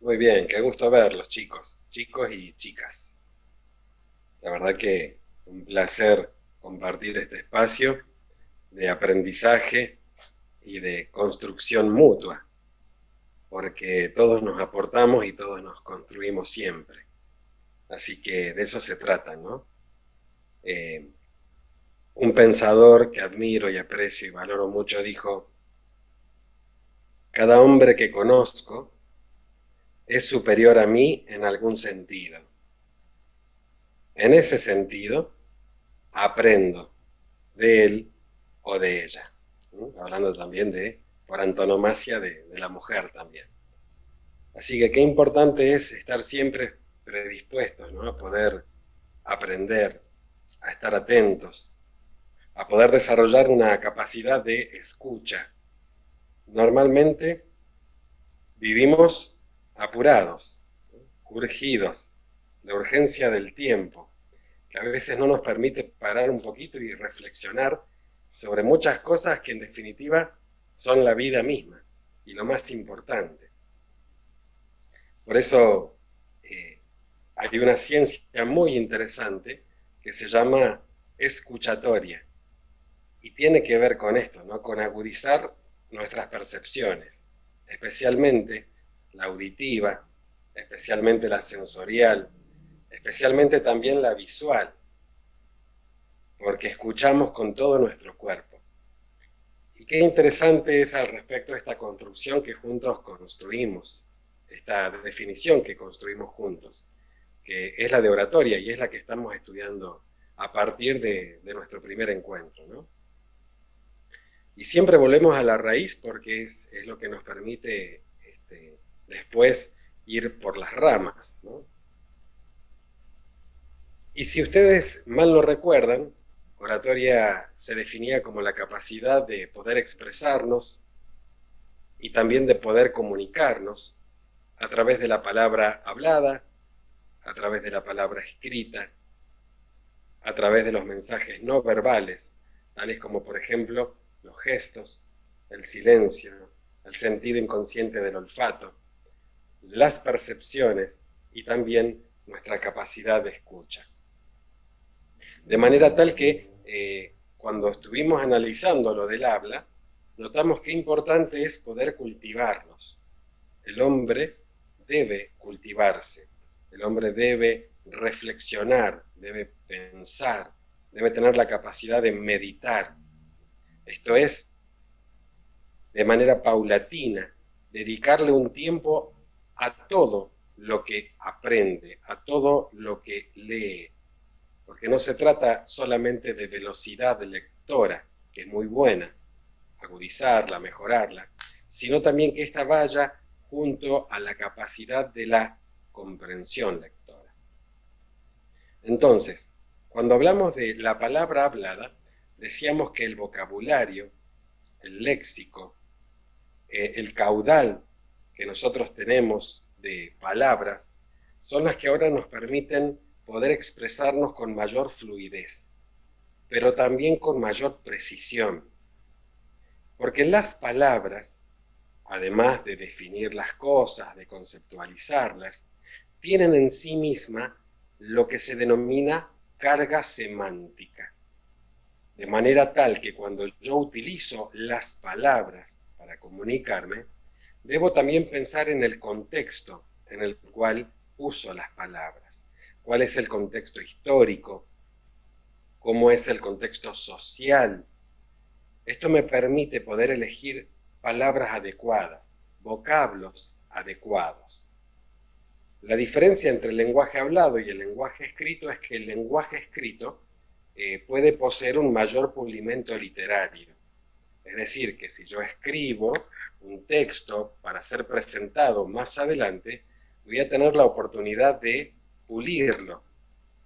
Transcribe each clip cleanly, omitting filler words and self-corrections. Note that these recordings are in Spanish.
Muy bien, qué gusto verlos, chicos y chicas. La verdad que un placer compartir este espacio de aprendizaje y de construcción mutua, porque todos nos aportamos y todos nos construimos siempre. Así que de eso se trata, ¿no? Eh, un pensador que admiro y aprecio y valoro mucho dijo, cada hombre que conozco es superior a mí en algún sentido. En ese sentido, aprendo de él o de ella. ¿No? Hablando también por antonomasia, de la mujer también. Así que qué importante es estar siempre predispuestos, ¿no? A poder aprender, a estar atentos, a poder desarrollar una capacidad de escucha. Normalmente vivimos apurados, ¿no? Urgidos, la urgencia del tiempo, que a veces no nos permite parar un poquito y reflexionar sobre muchas cosas que en definitiva son la vida misma y lo más importante. Por eso hay una ciencia muy interesante que se llama escuchatoria y tiene que ver con esto, ¿no? Con agudizar nuestras percepciones, especialmente la auditiva, especialmente la sensorial, especialmente también la visual, porque escuchamos con todo nuestro cuerpo. Y qué interesante es al respecto esta construcción que juntos construimos, esta definición que construimos juntos, que es la de oratoria y es la que estamos estudiando a partir de nuestro primer encuentro, ¿no? Y siempre volvemos a la raíz porque es lo que nos permite después ir por las ramas, ¿no? Y si ustedes mal no recuerdan, oratoria se definía como la capacidad de poder expresarnos y también de poder comunicarnos a través de la palabra hablada, a través de la palabra escrita, a través de los mensajes no verbales, tales como por ejemplo los gestos, el silencio, el sentido inconsciente del olfato, las percepciones y también nuestra capacidad de escucha. De manera tal que cuando estuvimos analizando lo del habla, notamos qué importante es poder cultivarnos. El hombre debe cultivarse, el hombre debe reflexionar, debe pensar, debe tener la capacidad de meditar. Esto es, de manera paulatina, dedicarle un tiempo a todo lo que aprende, a todo lo que lee, porque no se trata solamente de velocidad lectora, que es muy buena, agudizarla, mejorarla, sino también que ésta vaya junto a la capacidad de la comprensión lectora. Entonces, cuando hablamos de la palabra hablada, decíamos que el vocabulario, el léxico, el caudal que nosotros tenemos de palabras, son las que ahora nos permiten poder expresarnos con mayor fluidez, pero también con mayor precisión. Porque las palabras, además de definir las cosas, de conceptualizarlas, tienen en sí misma lo que se denomina carga semántica. De manera tal que cuando yo utilizo las palabras para comunicarme, debo también pensar en el contexto en el cual uso las palabras. ¿Cuál es el contexto histórico? ¿Cómo es el contexto social? Esto me permite poder elegir palabras adecuadas, vocablos adecuados. La diferencia entre el lenguaje hablado y el lenguaje escrito es que el lenguaje escrito puede poseer un mayor pulimento literario. Es decir, que si yo escribo un texto para ser presentado más adelante, voy a tener la oportunidad de pulirlo.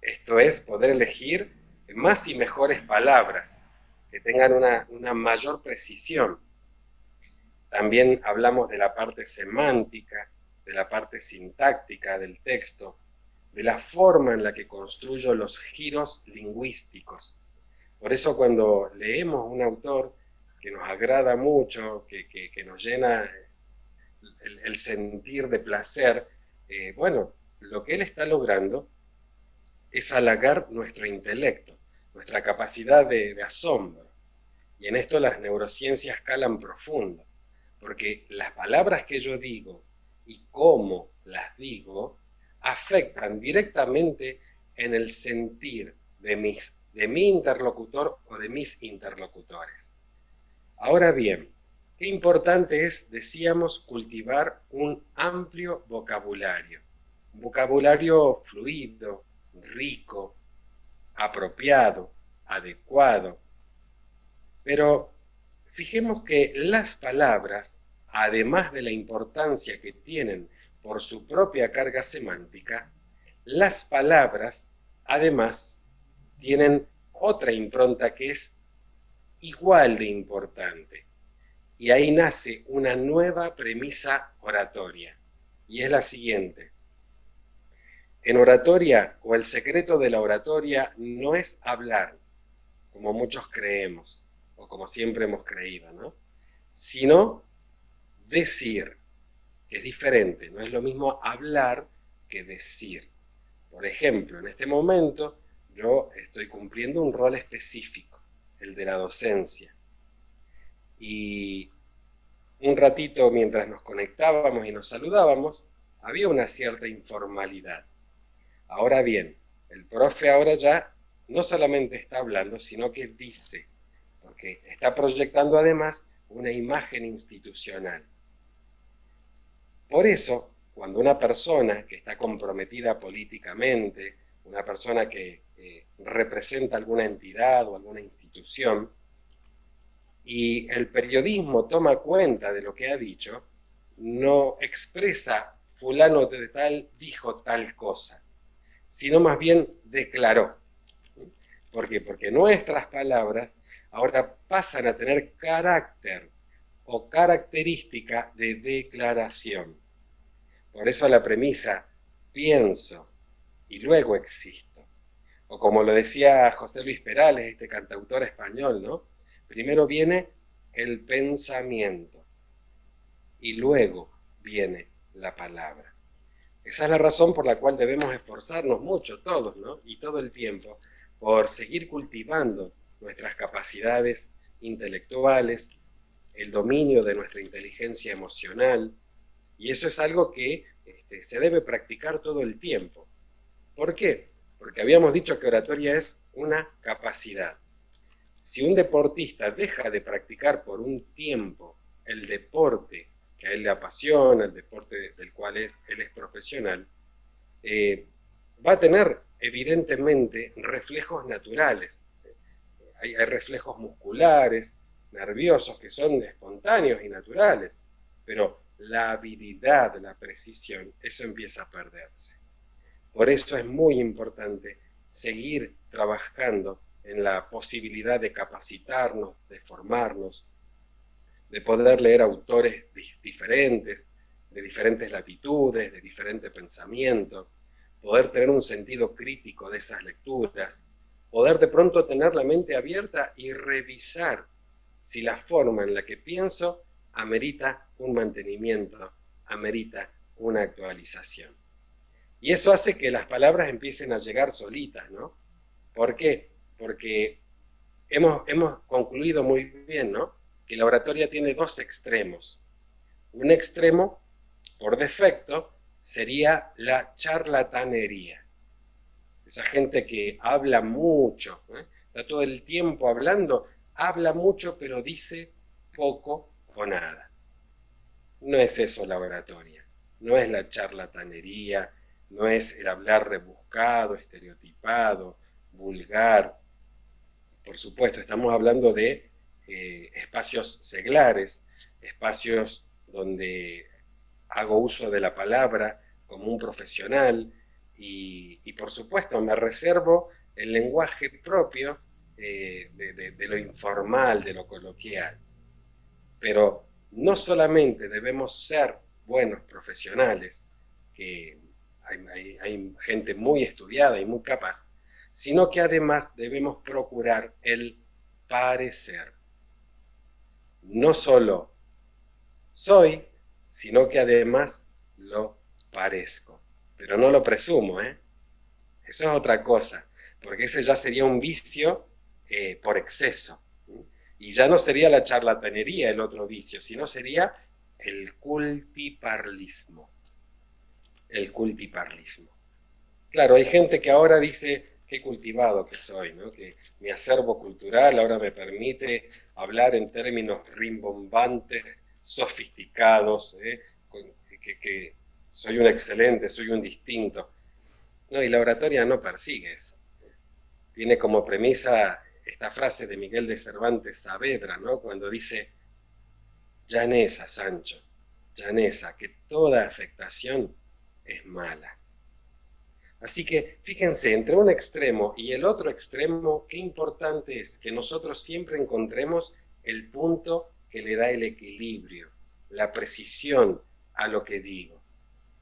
Esto es, poder elegir más y mejores palabras que tengan una mayor precisión. También hablamos de la parte semántica, de la parte sintáctica del texto, de la forma en la que construyo los giros lingüísticos. Por eso cuando leemos un autor que nos agrada mucho, que nos llena el sentir de placer, bueno, lo que él está logrando es halagar nuestro intelecto, nuestra capacidad de asombro. Y en esto las neurociencias calan profundo, porque las palabras que yo digo y cómo las digo afectan directamente en el sentir de mi interlocutor o de mis interlocutores. Ahora bien, qué importante es, decíamos, cultivar un amplio vocabulario, un vocabulario fluido, rico, apropiado, adecuado. Pero fijemos que las palabras, además de la importancia que tienen por su propia carga semántica, las palabras, además, tienen otra impronta que es igual de importante. Y ahí nace una nueva premisa oratoria, y es la siguiente. En oratoria, o el secreto de la oratoria, no es hablar, como muchos creemos, o como siempre hemos creído, ¿no? Sino decir, que es diferente, no es lo mismo hablar que decir. Por ejemplo, en este momento yo estoy cumpliendo un rol específico, el de la docencia. Y un ratito mientras nos conectábamos y nos saludábamos, había una cierta informalidad. Ahora bien, el profe ahora ya no solamente está hablando, sino que dice, porque está proyectando además una imagen institucional. Por eso, cuando una persona que está comprometida políticamente, una persona que representa alguna entidad o alguna institución, y el periodismo toma cuenta de lo que ha dicho, no expresa fulano de tal dijo tal cosa, sino más bien declaró. ¿Por qué? Porque nuestras palabras ahora pasan a tener carácter o característica de declaración. Por eso la premisa, pienso y luego existo. O como lo decía José Luis Perales, este cantautor español, ¿no? Primero viene el pensamiento y luego viene la palabra. Esa es la razón por la cual debemos esforzarnos mucho todos, ¿no? Y todo el tiempo por seguir cultivando nuestras capacidades intelectuales, el dominio de nuestra inteligencia emocional, y eso es algo que se debe practicar todo el tiempo. ¿Por qué? Porque habíamos dicho que oratoria es una capacidad. Si un deportista deja de practicar por un tiempo el deporte que a él le apasiona, el deporte del cual él es profesional, va a tener evidentemente reflejos naturales. Hay reflejos musculares, nerviosos, que son espontáneos y naturales, pero la habilidad, la precisión, eso empieza a perderse. Por eso es muy importante seguir trabajando en la posibilidad de capacitarnos, de formarnos, de poder leer autores diferentes, de diferentes latitudes, de diferente pensamiento, poder tener un sentido crítico de esas lecturas, poder de pronto tener la mente abierta y revisar si la forma en la que pienso amerita un mantenimiento, amerita una actualización. Y eso hace que las palabras empiecen a llegar solitas, ¿no? ¿Por qué? Porque hemos concluido muy bien, ¿no? Que la oratoria tiene dos extremos. Un extremo, por defecto, sería la charlatanería. Esa gente que habla mucho, está todo el tiempo hablando, habla mucho pero dice poco o nada. No es eso la oratoria, no es la charlatanería, no es el hablar rebuscado, estereotipado, vulgar. Por supuesto, estamos hablando de espacios seglares, espacios donde hago uso de la palabra como un profesional y por supuesto me reservo el lenguaje propio de lo informal, de lo coloquial. Pero no solamente debemos ser buenos profesionales, que hay gente muy estudiada y muy capaz, sino que además debemos procurar el parecer. No solo soy, sino que además lo parezco. Pero no lo presumo, ¿eh? Eso es otra cosa, porque ese ya sería un vicio por exceso. Y ya no sería la charlatanería el otro vicio, sino sería el cultiparlismo. El cultiparlismo. Claro, hay gente que ahora dice, qué cultivado que soy, ¿no? Que mi acervo cultural ahora me permite hablar en términos rimbombantes, sofisticados, que soy un excelente, soy un distinto. No, y la oratoria no persigue eso. Tiene como premisa esta frase de Miguel de Cervantes Saavedra, ¿no? Cuando dice, llaneza, Sancho, llaneza, que toda afectación es mala. Así que fíjense, entre un extremo y el otro extremo, qué importante es que nosotros siempre encontremos el punto que le da el equilibrio, la precisión a lo que digo.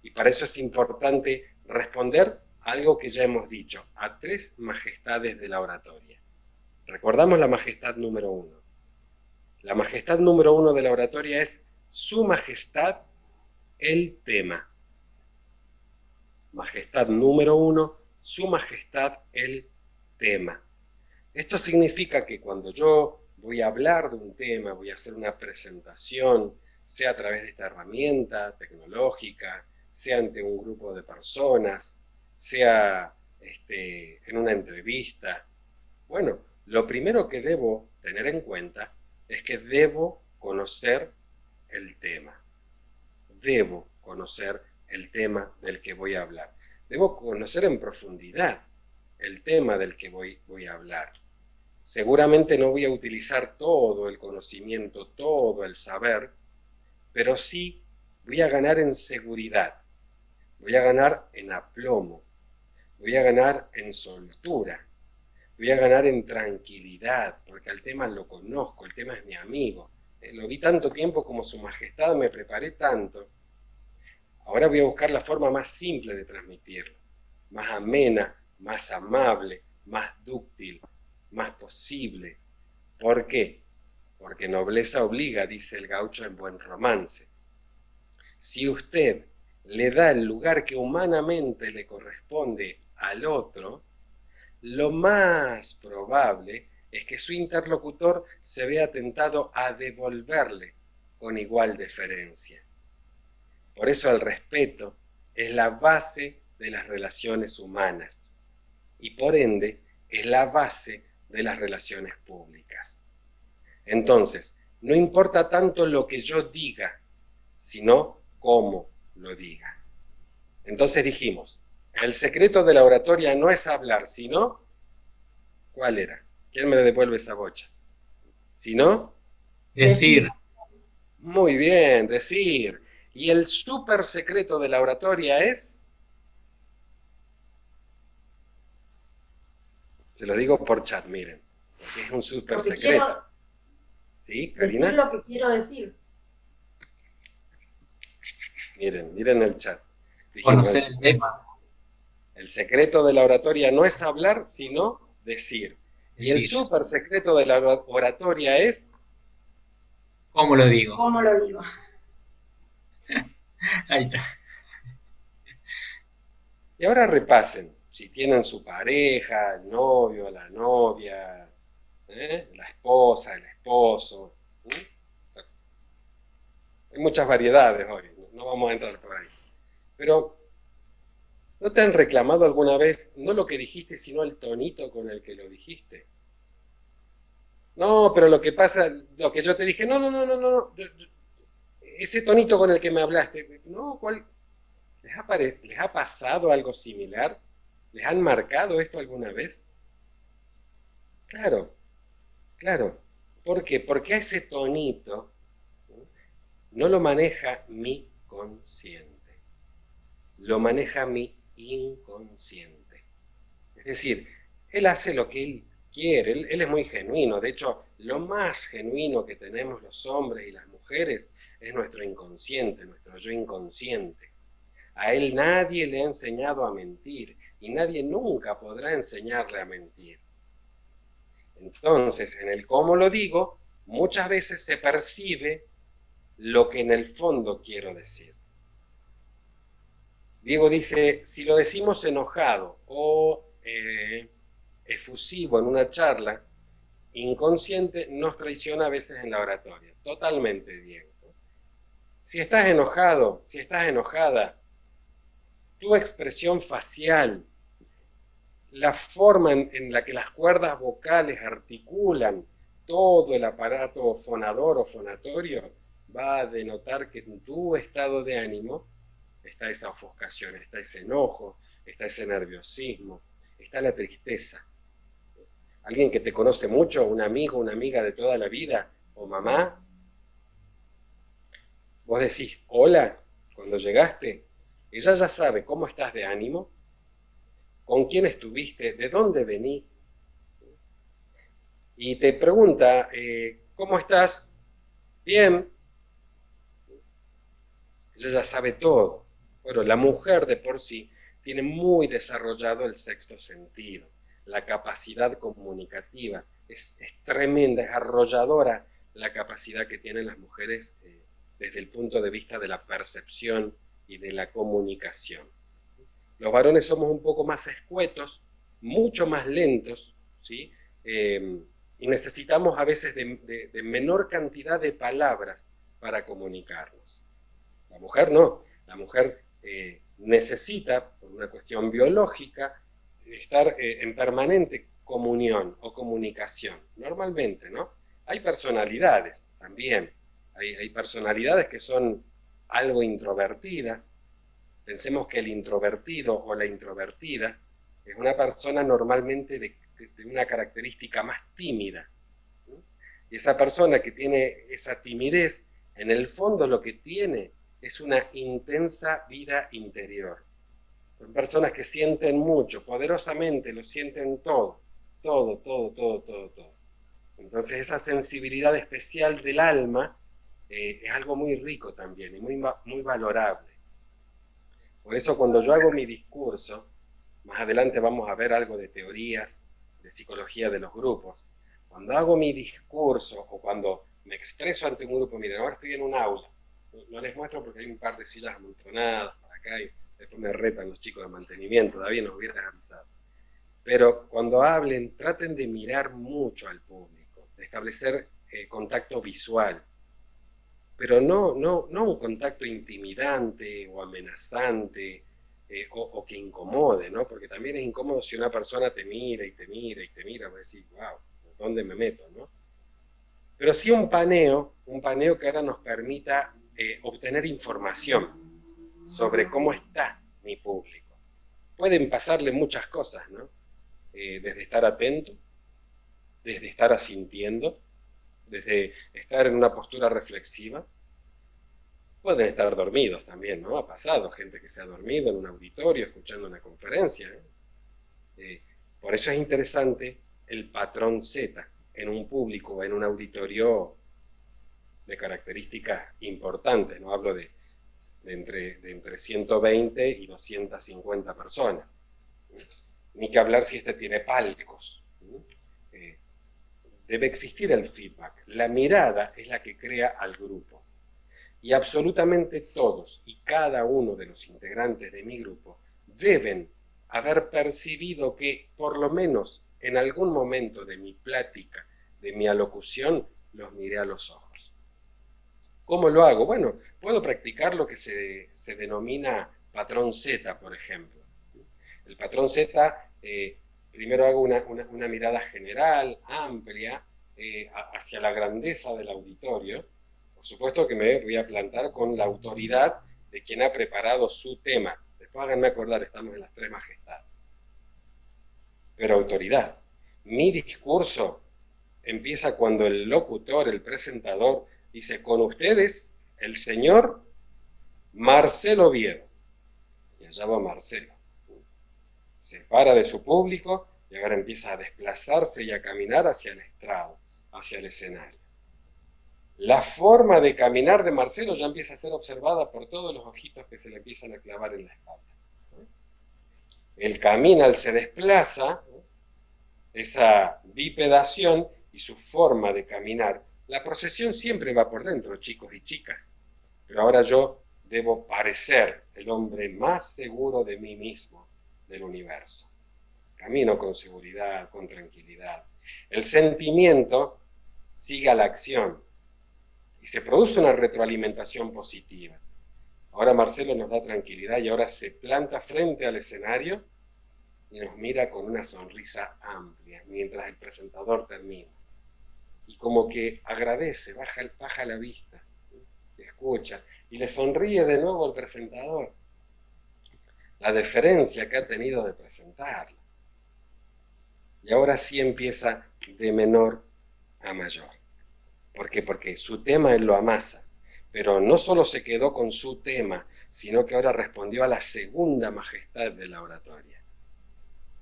Y para eso es importante responder algo que ya hemos dicho, a tres majestades de la oratoria. Recordamos la majestad número uno. La majestad número uno de la oratoria es Su Majestad el tema. Majestad número uno, Su Majestad el tema. Esto significa que cuando yo voy a hablar de un tema, voy a hacer una presentación, sea a través de esta herramienta tecnológica, sea ante un grupo de personas, sea en una entrevista, bueno, lo primero que debo tener en cuenta es que debo conocer el tema. Debo conocer el tema del que voy a hablar. Debo conocer en profundidad el tema del que voy a hablar. Seguramente no voy a utilizar todo el conocimiento, todo el saber, pero sí voy a ganar en seguridad, voy a ganar en aplomo, voy a ganar en soltura, voy a ganar en tranquilidad, porque al tema lo conozco, el tema es mi amigo. Lo vi tanto tiempo como Su Majestad, me preparé tanto. Ahora voy a buscar la forma más simple de transmitirlo, más amena, más amable, más dúctil, más posible. ¿Por qué? Porque nobleza obliga, dice el gaucho en Buen Romance. Si usted le da el lugar que humanamente le corresponde al otro, lo más probable es que su interlocutor se vea tentado a devolverle con igual deferencia. Por eso el respeto es la base de las relaciones humanas y por ende es la base de las relaciones públicas. Entonces, no importa tanto lo que yo diga, sino cómo lo diga. Entonces dijimos, el secreto de la oratoria no es hablar, sino, ¿cuál era? ¿Quién me devuelve esa bocha? ¿Sino? Decir, Muy bien, decir. Y el súper secreto de la oratoria es, se lo digo por chat, miren, porque es un súper lo que quiero secreto. ¿Sí, decir, Karina? lo que quiero decir. Miren el chat. Dijimos, conocer el tema, el secreto de la oratoria no es hablar, sino decir. Y el decir, súper secreto de la oratoria es, ¿cómo lo digo? ¿Cómo lo digo? Ahí está. y ahora repasen, si tienen su pareja, el novio, la novia, la esposa, el esposo. Hay muchas variedades hoy, no vamos a entrar por ahí. Pero, ¿no te han reclamado alguna vez, no lo que dijiste, sino el tonito con el que lo dijiste? No, pero lo que pasa, lo que yo te dije, no, ese tonito con el que me hablaste, no, ¿cuál? ¿Les ha pasado algo similar? ¿Les han marcado esto alguna vez? Claro, claro. ¿Por qué? Porque a ese tonito no lo maneja mi consciente, lo maneja mi inconsciente. Es decir, él hace lo que él quiere, él es muy genuino. De hecho, lo más genuino que tenemos los hombres y las mujeres es nuestro inconsciente, nuestro yo inconsciente. A él nadie le ha enseñado a mentir y nadie nunca podrá enseñarle a mentir. Entonces, en el cómo lo digo, muchas veces se percibe lo que en el fondo quiero decir. Diego dice, si lo decimos enojado o efusivo en una charla, inconsciente nos traiciona a veces en la oratoria. Totalmente, Diego. Si estás enojado, si estás enojada, tu expresión facial, la forma en la que las cuerdas vocales articulan todo el aparato fonador o fonatorio, va a denotar que en tu estado de ánimo está esa ofuscación, está ese enojo, está ese nerviosismo, está la tristeza. Alguien que te conoce mucho, un amigo, una amiga de toda la vida, o mamá, vos decís hola cuando llegaste, ella ya sabe cómo estás de ánimo, con quién estuviste, de dónde venís, y te pregunta, ¿cómo estás? Bien, ella ya sabe todo. Bueno, la mujer de por sí tiene muy desarrollado el sexto sentido, la capacidad comunicativa, es tremenda, es arrolladora la capacidad que tienen las mujeres desde el punto de vista de la percepción y de la comunicación. Los varones somos un poco más escuetos, mucho más lentos, ¿sí? Y necesitamos a veces de menor cantidad de palabras para comunicarnos. La mujer no, la mujer necesita, por una cuestión biológica, estar en permanente comunión o comunicación, normalmente, ¿no? Hay personalidades también, hay personalidades que son algo introvertidas. Pensemos que el introvertido o la introvertida es una persona normalmente de una característica más tímida, ¿no? Y esa persona que tiene esa timidez, en el fondo lo que tiene es una intensa vida interior. Son personas que sienten mucho, poderosamente, lo sienten todo, todo, todo, todo, todo, todo. Entonces esa sensibilidad especial del alma es algo muy rico también y muy valorable. Por eso cuando yo hago mi discurso, más adelante vamos a ver algo de teorías, de psicología de los grupos, cuando hago mi discurso o cuando me expreso ante un grupo, miren, ahora estoy en un aula, no les muestro porque hay un par de sillas amontonadas por acá y después me retan los chicos de mantenimiento, todavía nos hubieras avisado. Pero cuando hablen, traten de mirar mucho al público, de establecer contacto visual, pero no un contacto intimidante o amenazante o que incomode, ¿no? Porque también es incómodo si una persona te mira y te mira y te mira, vas a decir, wow, ¿dónde me meto, no? Pero sí un paneo que ahora nos permita obtener información sobre cómo está mi público. Pueden pasarle muchas cosas, ¿no? Desde estar atento, desde estar asintiendo, desde estar en una postura reflexiva. Pueden estar dormidos también, ¿no? Ha pasado gente que se ha dormido en un auditorio escuchando una conferencia, ¿eh? Por eso es interesante el patrón Z en un público, en un auditorio de características importantes, no hablo de entre 120 y 250 personas. Ni que hablar si este tiene palcos. Debe existir el feedback. La mirada es la que crea al grupo. Y absolutamente todos y cada uno de los integrantes de mi grupo deben haber percibido que por lo menos en algún momento de mi plática, de mi alocución, los miré a los ojos. ¿Cómo lo hago? Bueno, puedo practicar lo que se denomina patrón Z, por ejemplo. El patrón Z, primero hago una mirada general, amplia, hacia la grandeza del auditorio. Por supuesto que me voy a plantar con la autoridad de quien ha preparado su tema. Después háganme acordar, estamos en las tres majestades. Pero autoridad. Mi discurso empieza cuando el locutor, el presentador, dice, con ustedes, el señor Marcelo Oviedo. Y allá va Marcelo. Se para de su público y ahora empieza a desplazarse y a caminar hacia el estrado, hacia el escenario. La forma de caminar de Marcelo ya empieza a ser observada por todos los ojitos que se le empiezan a clavar en la espalda. Él camina, él se desplaza, esa bipedación y su forma de caminar La procesión siempre va por dentro, chicos y chicas, pero ahora yo debo parecer el hombre más seguro de mí mismo del universo. Camino con seguridad, con tranquilidad. El sentimiento sigue a la acción y se produce una retroalimentación positiva. Ahora Marcelo nos da tranquilidad y ahora se planta frente al escenario y nos mira con una sonrisa amplia mientras el presentador termina. Y como que agradece, baja la vista, escucha y le sonríe de nuevo al presentador. La deferencia que ha tenido de presentarlo. Y ahora sí empieza de menor a mayor. ¿Por qué? Porque su tema él lo amasa. Pero no solo se quedó con su tema, sino que ahora respondió a la segunda majestad de la oratoria.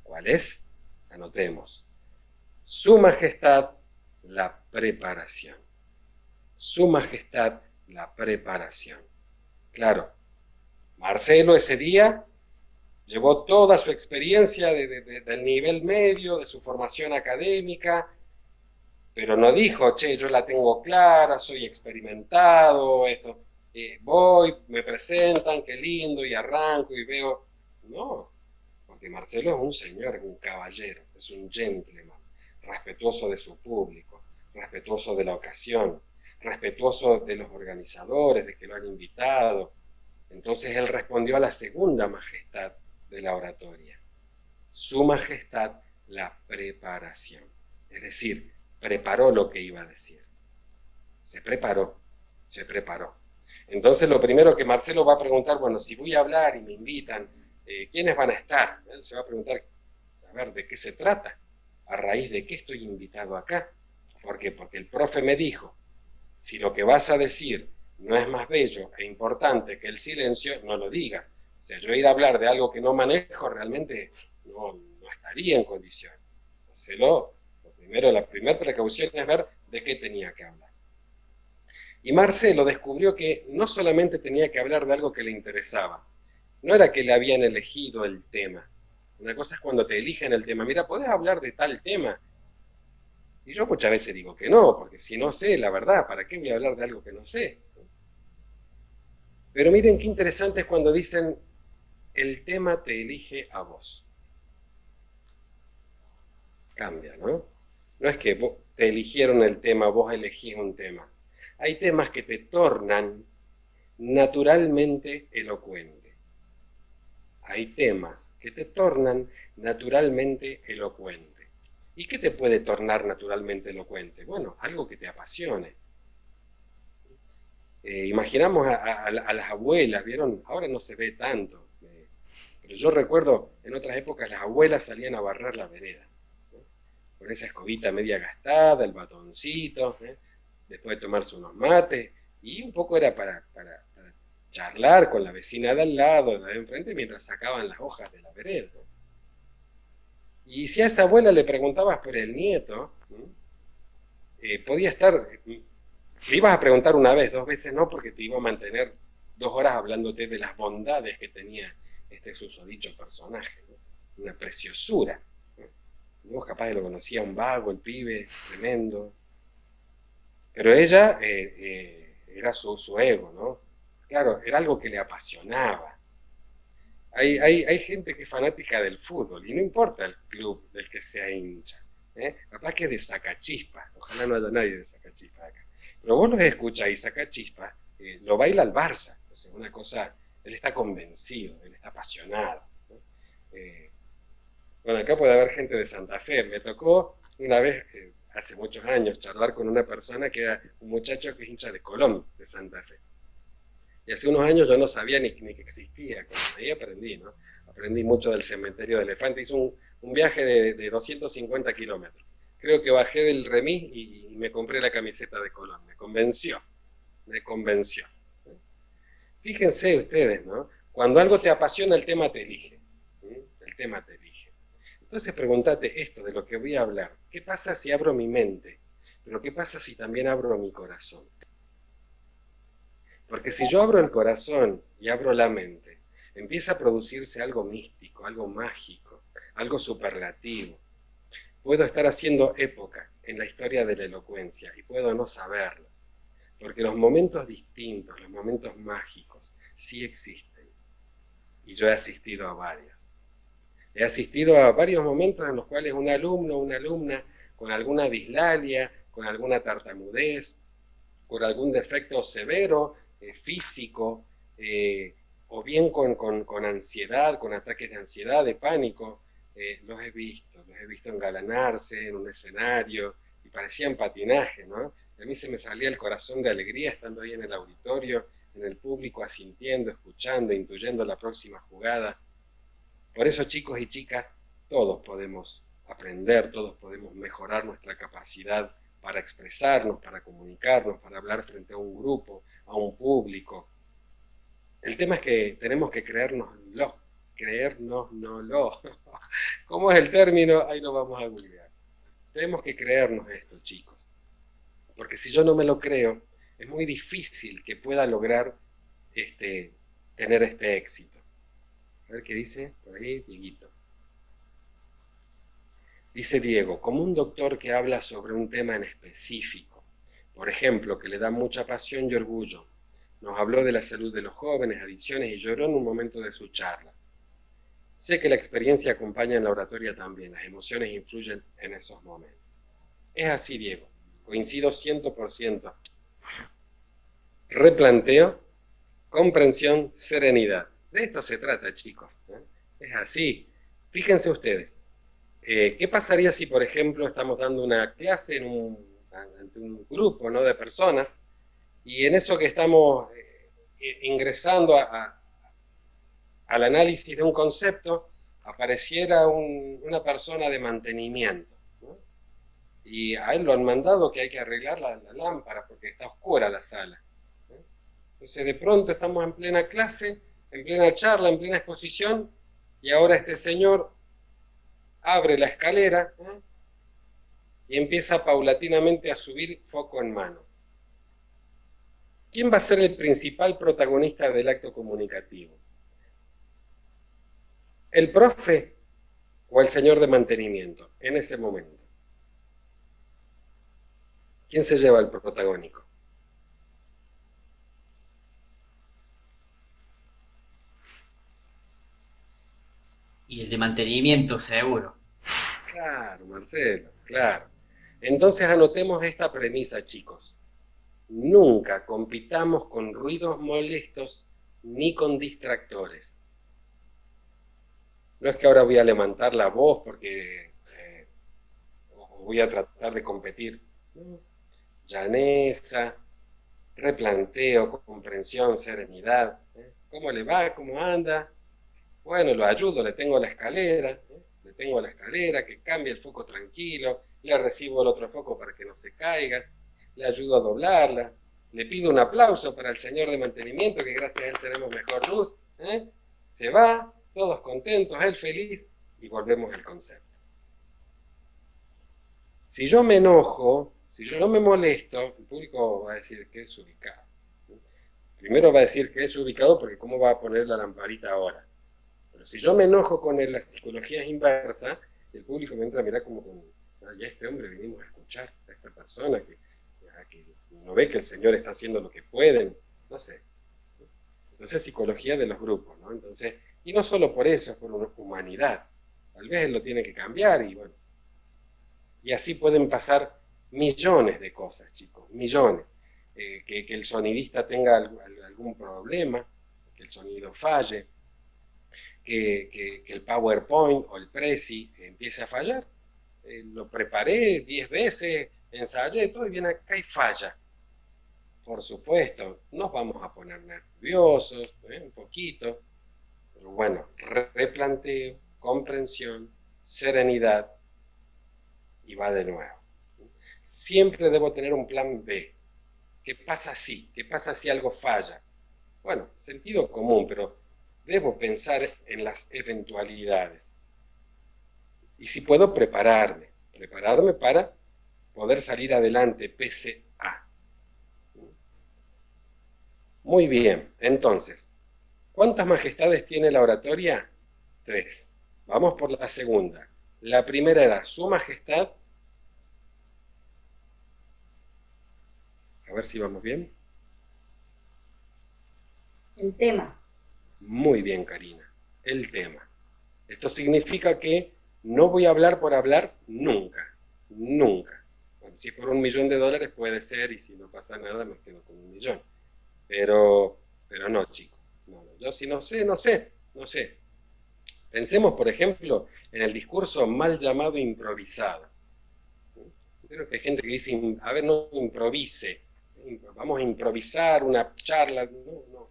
¿Cuál es? Anotemos. Su majestad, la preparación. Su majestad, la preparación. Claro, Marcelo ese día llevó toda su experiencia del nivel medio, de su formación académica, pero no dijo, che, yo la tengo clara, soy experimentado, esto, voy, me presentan, qué lindo, y arranco y veo. No, porque Marcelo es un señor, es un caballero, es un gentleman, respetuoso de su público, respetuoso de la ocasión, respetuoso de los organizadores, de que lo han invitado. Entonces él respondió a la segunda majestad de la oratoria. Su majestad, la preparación. Es decir, preparó lo que iba a decir. Se preparó, se preparó. Entonces lo primero que Marcelo va a preguntar, bueno, si voy a hablar y me invitan, ¿quiénes van a estar? Él se va a preguntar, a ver, ¿de qué se trata? ¿A raíz de qué estoy invitado acá? ¿Por qué? Porque el profe me dijo, si lo que vas a decir no es más bello e importante que el silencio, no lo digas. O sea, yo ir a hablar de algo que no manejo realmente no estaría en condición. Marcelo, la primera precaución es ver de qué tenía que hablar. Y Marcelo descubrió que no solamente tenía que hablar de algo que le interesaba, no era que le habían elegido el tema. Una cosa es cuando te eligen el tema, mira, ¿podés hablar de tal tema? Y yo muchas veces digo que no, porque si no sé, la verdad, ¿para qué voy a hablar de algo que no sé? Pero miren qué interesante es cuando dicen, el tema te elige a vos. Cambia, ¿no? No es que te eligieron el tema, vos elegís un tema. Hay temas que te tornan naturalmente elocuente. Hay temas que te tornan naturalmente elocuente. ¿Y qué te puede tornar naturalmente elocuente? Bueno, algo que te apasione. Imaginamos a las abuelas, ¿vieron? Ahora no se ve tanto, pero yo recuerdo en otras épocas las abuelas salían a barrer la vereda, ¿no? Con esa escobita media gastada, el batoncito, después de tomarse unos mates, y un poco era para charlar con la vecina de al lado, de enfrente, mientras sacaban las hojas de la vereda, ¿no? Y si a esa abuela le preguntabas por el nieto, podía estar, le ibas a preguntar una vez, dos veces no, porque te iba a mantener 2 horas hablándote de las bondades que tenía este susodicho personaje, ¿no? Una preciosura, ¿no? Vos capaz de lo conocía un vago, el pibe, tremendo. Pero ella era su ego, ¿no? Claro, era algo que le apasionaba. Hay gente que es fanática del fútbol y no importa el club del que sea hincha. Capaz que es de Sacachispa, ojalá no haya nadie de Sacachispa acá. Pero vos los escuchás y Sacachispa lo baila al Barça. O sea, una cosa, él está convencido, él está apasionado, ¿no? Bueno, acá puede haber gente de Santa Fe. Me tocó una vez, hace muchos años, charlar con una persona que era un muchacho que es hincha de Colón, de Santa Fe. Y hace unos años yo no sabía ni que existía, ahí aprendí, ¿no? Aprendí mucho del cementerio de elefantes. Hice un viaje de 250 kilómetros. Creo que bajé del remis y me compré la camiseta de Colón. Me convenció, me convenció. Fíjense ustedes, ¿no? Cuando algo te apasiona, el tema te elige. El tema te elige. Entonces pregúntate esto de lo que voy a hablar. ¿Qué pasa si abro mi mente? Pero ¿qué pasa si también abro mi corazón? Porque si yo abro el corazón y abro la mente, empieza a producirse algo místico, algo mágico, algo superlativo. Puedo estar haciendo época, en la historia de la elocuencia y puedo no saberlo, porque los momentos distintos, los momentos mágicos, sí existen. Y yo he asistido a varios. He asistido a varios momentos en los cuales un alumno o una alumna con alguna dislalia, con alguna tartamudez, con algún defecto severo, físico, o bien con ansiedad, con ataques de ansiedad, de pánico, los he visto engalanarse en un escenario y parecían patinaje, ¿no? A mí se me salía el corazón de alegría estando ahí en el auditorio, en el público, asintiendo, escuchando, intuyendo la próxima jugada. Por eso, chicos y chicas, todos podemos aprender, todos podemos mejorar nuestra capacidad para expresarnos, para comunicarnos, para hablar frente a un grupo, a un público. El tema es que tenemos que creérnoslo, creérnoslo. ¿Cómo es el término? Ahí lo vamos a googlear. Tenemos que creernos esto, chicos. Porque si yo no me lo creo, es muy difícil que pueda lograr tener este éxito. A ver qué dice por ahí, Dieguito. Dice Diego, como un doctor que habla sobre un tema en específico, por ejemplo, que le da mucha pasión y orgullo. Nos habló de la salud de los jóvenes, adicciones y lloró en un momento de su charla. Sé que la experiencia acompaña en la oratoria también, las emociones influyen en esos momentos. Es así, Diego, coincido 100%. Replanteo, comprensión, serenidad. De esto se trata, chicos. Es así. Fíjense ustedes. ¿Qué pasaría si, por ejemplo, estamos dando una clase ante un grupo, ¿no?, de personas y en eso que estamos ingresando al análisis de un concepto apareciera una persona de mantenimiento, ¿no? Y a él lo han mandado que hay que arreglar la lámpara porque está oscura la sala, ¿no? Entonces de pronto estamos en plena clase, en plena charla, en plena exposición y ahora este señor abre la escalera, ¿no?, y empieza paulatinamente a subir foco en mano. ¿Quién va a ser el principal protagonista del acto comunicativo? ¿El profe o el señor de mantenimiento en ese momento? ¿Quién se lleva el protagónico? Y el de mantenimiento, seguro. Claro, Marcelo, claro. Entonces anotemos esta premisa, chicos. Nunca compitamos con ruidos molestos ni con distractores. No es que ahora voy a levantar la voz porque voy a tratar de competir. No. Llaneza, replanteo, comprensión, serenidad. ¿Cómo le va? ¿Cómo anda? Bueno, lo ayudo, le tengo la escalera, le tengo la escalera, que cambie el foco tranquilo, le recibo el otro foco para que no se caiga, le ayudo a doblarla, le pido un aplauso para el señor de mantenimiento, que gracias a él tenemos mejor luz, se va, todos contentos, él feliz, y volvemos al concepto. Si yo me enojo, si yo no me molesto, el público va a decir que es ubicado. Primero va a decir que es ubicado porque ¿cómo va a poner la lamparita ahora? Pero si yo me enojo con la psicología inversa, el público me entra a mirar como con, ya este hombre venimos a escuchar a esta persona que no ve que el Señor está haciendo lo que pueden, no sé. Entonces psicología de los grupos, ¿no? Entonces, y no solo por eso, es por una humanidad. Tal vez él lo tiene que cambiar y bueno. Y así pueden pasar millones de cosas, chicos, millones. Que el sonidista tenga algún problema, que el sonido falle, que el PowerPoint o el Prezi empiece a fallar. Lo preparé 10 veces, ensayé todo y viene acá y falla. Por supuesto, nos vamos a poner nerviosos, un poquito, pero bueno, replanteo, comprensión, serenidad y va de nuevo. Siempre debo tener un plan B. ¿Qué pasa si? ¿Qué pasa si algo falla? Bueno, sentido común, pero debo pensar en las eventualidades. Y si puedo prepararme para poder salir adelante pese a. Muy bien, entonces, ¿cuántas majestades tiene la oratoria? 3. Vamos por la segunda. La primera era Su Majestad, ver si vamos bien. El tema. Muy bien, Karina. El tema. Esto significa que no voy a hablar por hablar nunca. Nunca. Bueno, si es por $1.000.000 puede ser, y si no pasa nada me quedo con 1.000.000. Pero no, chicos. No, no. Yo si no sé, no sé. No sé. Pensemos, por ejemplo, en el discurso mal llamado improvisado. Creo que hay gente que dice, a ver, no improvise, vamos a improvisar una charla. No, no.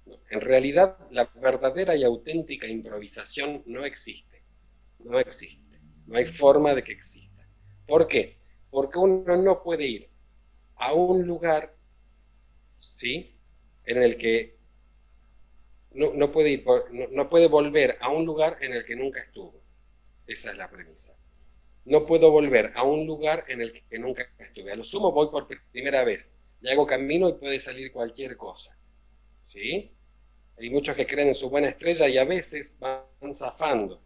No. En realidad, la verdadera y auténtica improvisación no existe. No existe. No hay forma de que exista. ¿Por qué? Porque uno no puede ir a un lugar, ¿sí?, en el que no puede ir, no puede volver a un lugar en el que nunca estuvo. Esa es la premisa. No puedo volver a un lugar en el que nunca estuve. A lo sumo voy por primera vez. Y hago camino y puede salir cualquier cosa. ¿Sí? Hay muchos que creen en su buena estrella y a veces van zafando,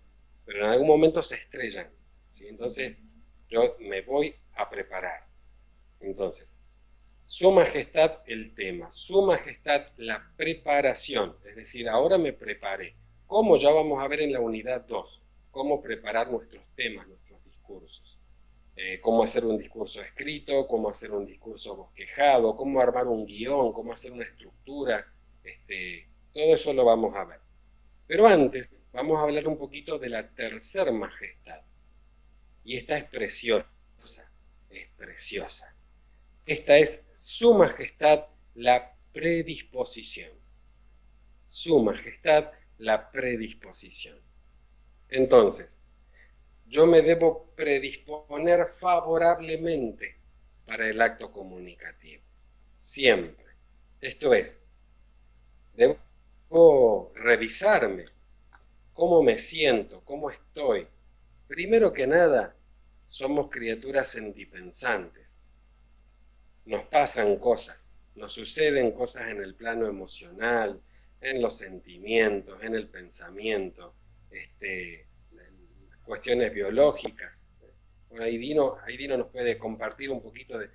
pero en algún momento se estrellan. ¿Sí? Entonces yo me voy a preparar. Entonces, su majestad el tema, su majestad la preparación, es decir, ahora me preparé. ¿Cómo? Ya vamos a ver en la unidad 2, cómo preparar nuestros temas, nuestros discursos. Cómo hacer un discurso escrito, cómo hacer un discurso bosquejado, cómo armar un guión, cómo hacer una estructura, todo eso lo vamos a ver. Pero antes vamos a hablar un poquito de la tercer majestad. Y esta es preciosa, es preciosa. Esta es su majestad la predisposición. Su majestad la predisposición. Entonces, yo me debo predisponer favorablemente para el acto comunicativo. Siempre. Esto es, debo revisarme cómo me siento, cómo estoy. Primero que nada, somos criaturas sentipensantes. Nos pasan cosas, nos suceden cosas en el plano emocional, en los sentimientos, en el pensamiento, cuestiones biológicas. Bueno, ahí Dino nos puede compartir un poquito de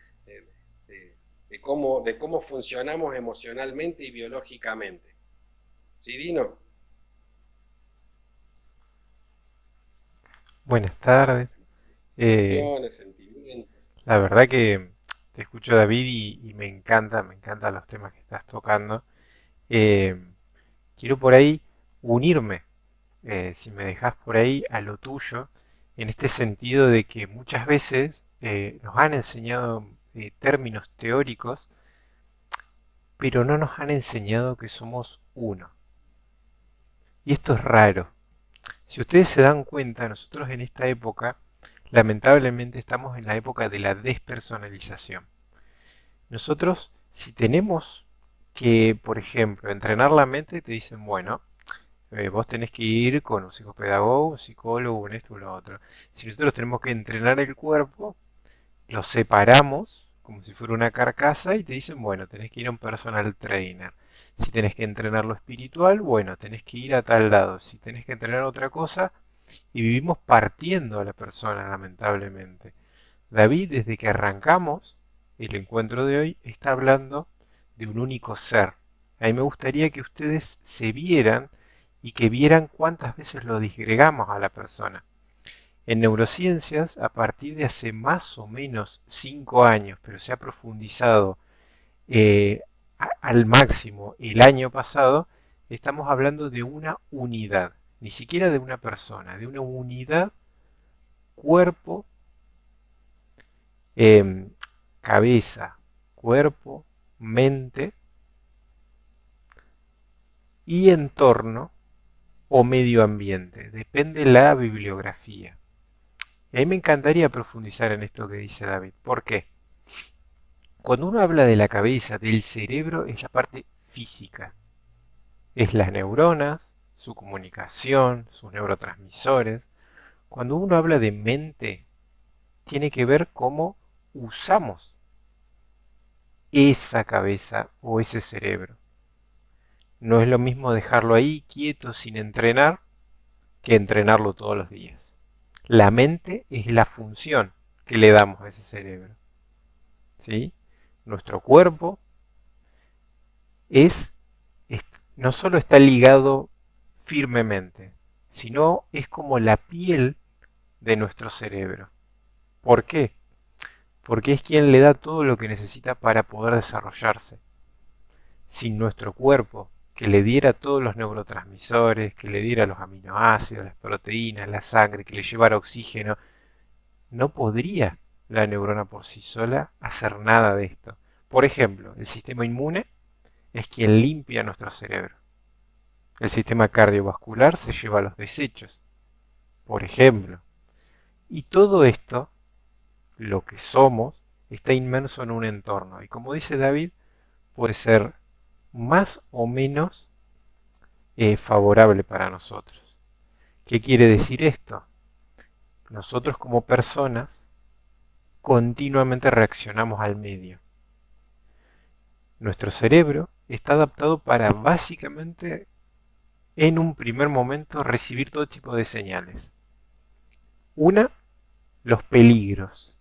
cómo funcionamos emocionalmente y biológicamente. ¿Sí, Dino? Buenas tardes. Emociones, sentimientos. La verdad que te escucho, David, y me encantan los temas que estás tocando. Eh, Quiero por ahí unirme, si me dejas por ahí, a lo tuyo, en este sentido de que muchas veces nos han enseñado términos teóricos, pero no nos han enseñado que somos uno. Y esto es raro. Si ustedes se dan cuenta, nosotros en esta época, lamentablemente estamos en la época de la despersonalización. Nosotros, si tenemos que, por ejemplo, entrenar la mente, te dicen, bueno, vos tenés que ir con un psicopedagogo, un psicólogo, un esto, un lo otro. Si nosotros tenemos que entrenar el cuerpo, lo separamos como si fuera una carcasa y te dicen, bueno, tenés que ir a un personal trainer. Si tenés que entrenar lo espiritual, bueno, tenés que ir a tal lado. Si tenés que entrenar otra cosa, y vivimos partiendo a la persona, lamentablemente. David, desde que arrancamos el encuentro de hoy, está hablando de un único ser. A mí me gustaría que ustedes se vieran y que vieran cuántas veces lo disgregamos a la persona. En neurociencias, a partir de hace más o menos 5 años, pero se ha profundizado al máximo el año pasado, estamos hablando de una unidad, ni siquiera de una persona, de una unidad, cuerpo, cabeza, cuerpo, mente y entorno o medio ambiente, depende la bibliografía. Y a mí me encantaría profundizar en esto que dice David. ¿Por qué? Cuando uno habla de la cabeza, del cerebro, es la parte física. Es las neuronas, su comunicación, sus neurotransmisores. Cuando uno habla de mente, tiene que ver cómo usamos esa cabeza o ese cerebro. No es lo mismo dejarlo ahí quieto sin entrenar que entrenarlo todos los días. La mente es la función que le damos a ese cerebro. ¿Sí? nuestro cuerpo es, es- no solo está ligado firmemente, sino es como la piel de nuestro cerebro. ¿Por qué? Porque es quien le da todo lo que necesita para poder desarrollarse. Sin nuestro cuerpo, que le diera todos los neurotransmisores, que le diera los aminoácidos, las proteínas, la sangre, que le llevara oxígeno, no podría la neurona por sí sola hacer nada de esto. Por ejemplo, el sistema inmune es quien limpia nuestro cerebro. El sistema cardiovascular se lleva los desechos, por ejemplo. Y todo esto, lo que somos, está inmerso en un entorno. Y como dice David, puede ser más o menos favorable para nosotros. ¿Qué quiere decir esto? Nosotros como personas continuamente reaccionamos al medio. Nuestro cerebro está adaptado para básicamente en un primer momento recibir todo tipo de señales. Una, los peligros.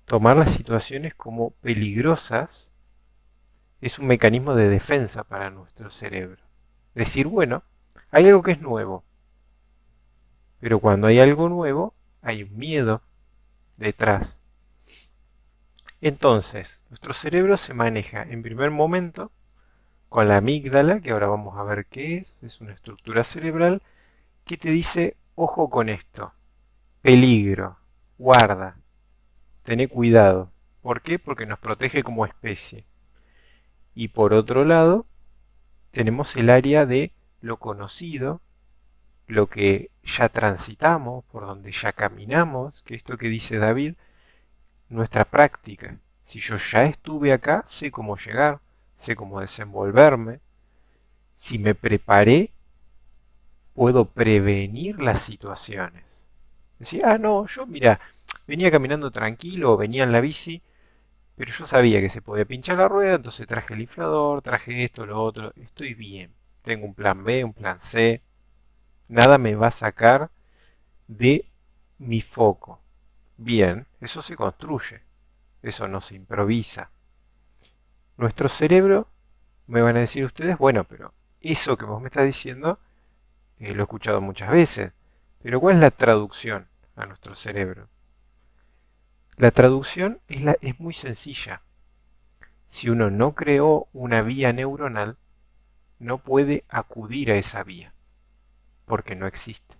Tomar las situaciones como peligrosas es un mecanismo de defensa para nuestro cerebro. Decir, bueno, hay algo que es nuevo, pero cuando hay algo nuevo, hay un miedo detrás. Entonces, nuestro cerebro se maneja en primer momento con la amígdala, que ahora vamos a ver qué es una estructura cerebral que te dice, ojo con esto, peligro, guarda, tené cuidado. ¿Por qué? Porque nos protege como especie. Y por otro lado, tenemos el área de lo conocido, lo que ya transitamos, por donde ya caminamos, que esto que dice David, nuestra práctica. Si yo ya estuve acá, sé cómo llegar, sé cómo desenvolverme. Si me preparé, puedo prevenir las situaciones. Decía, no, yo mira, venía caminando tranquilo, venía en la bici, pero yo sabía que se podía pinchar la rueda, entonces traje el inflador, traje esto, lo otro, estoy bien. Tengo un plan B, un plan C, nada me va a sacar de mi foco. Bien, eso se construye, eso no se improvisa. Nuestro cerebro, me van a decir ustedes, bueno, pero eso que vos me estás diciendo, lo he escuchado muchas veces, pero ¿cuál es la traducción a nuestro cerebro? La traducción es muy sencilla. Si uno no creó una vía neuronal, no puede acudir a esa vía, porque no existe.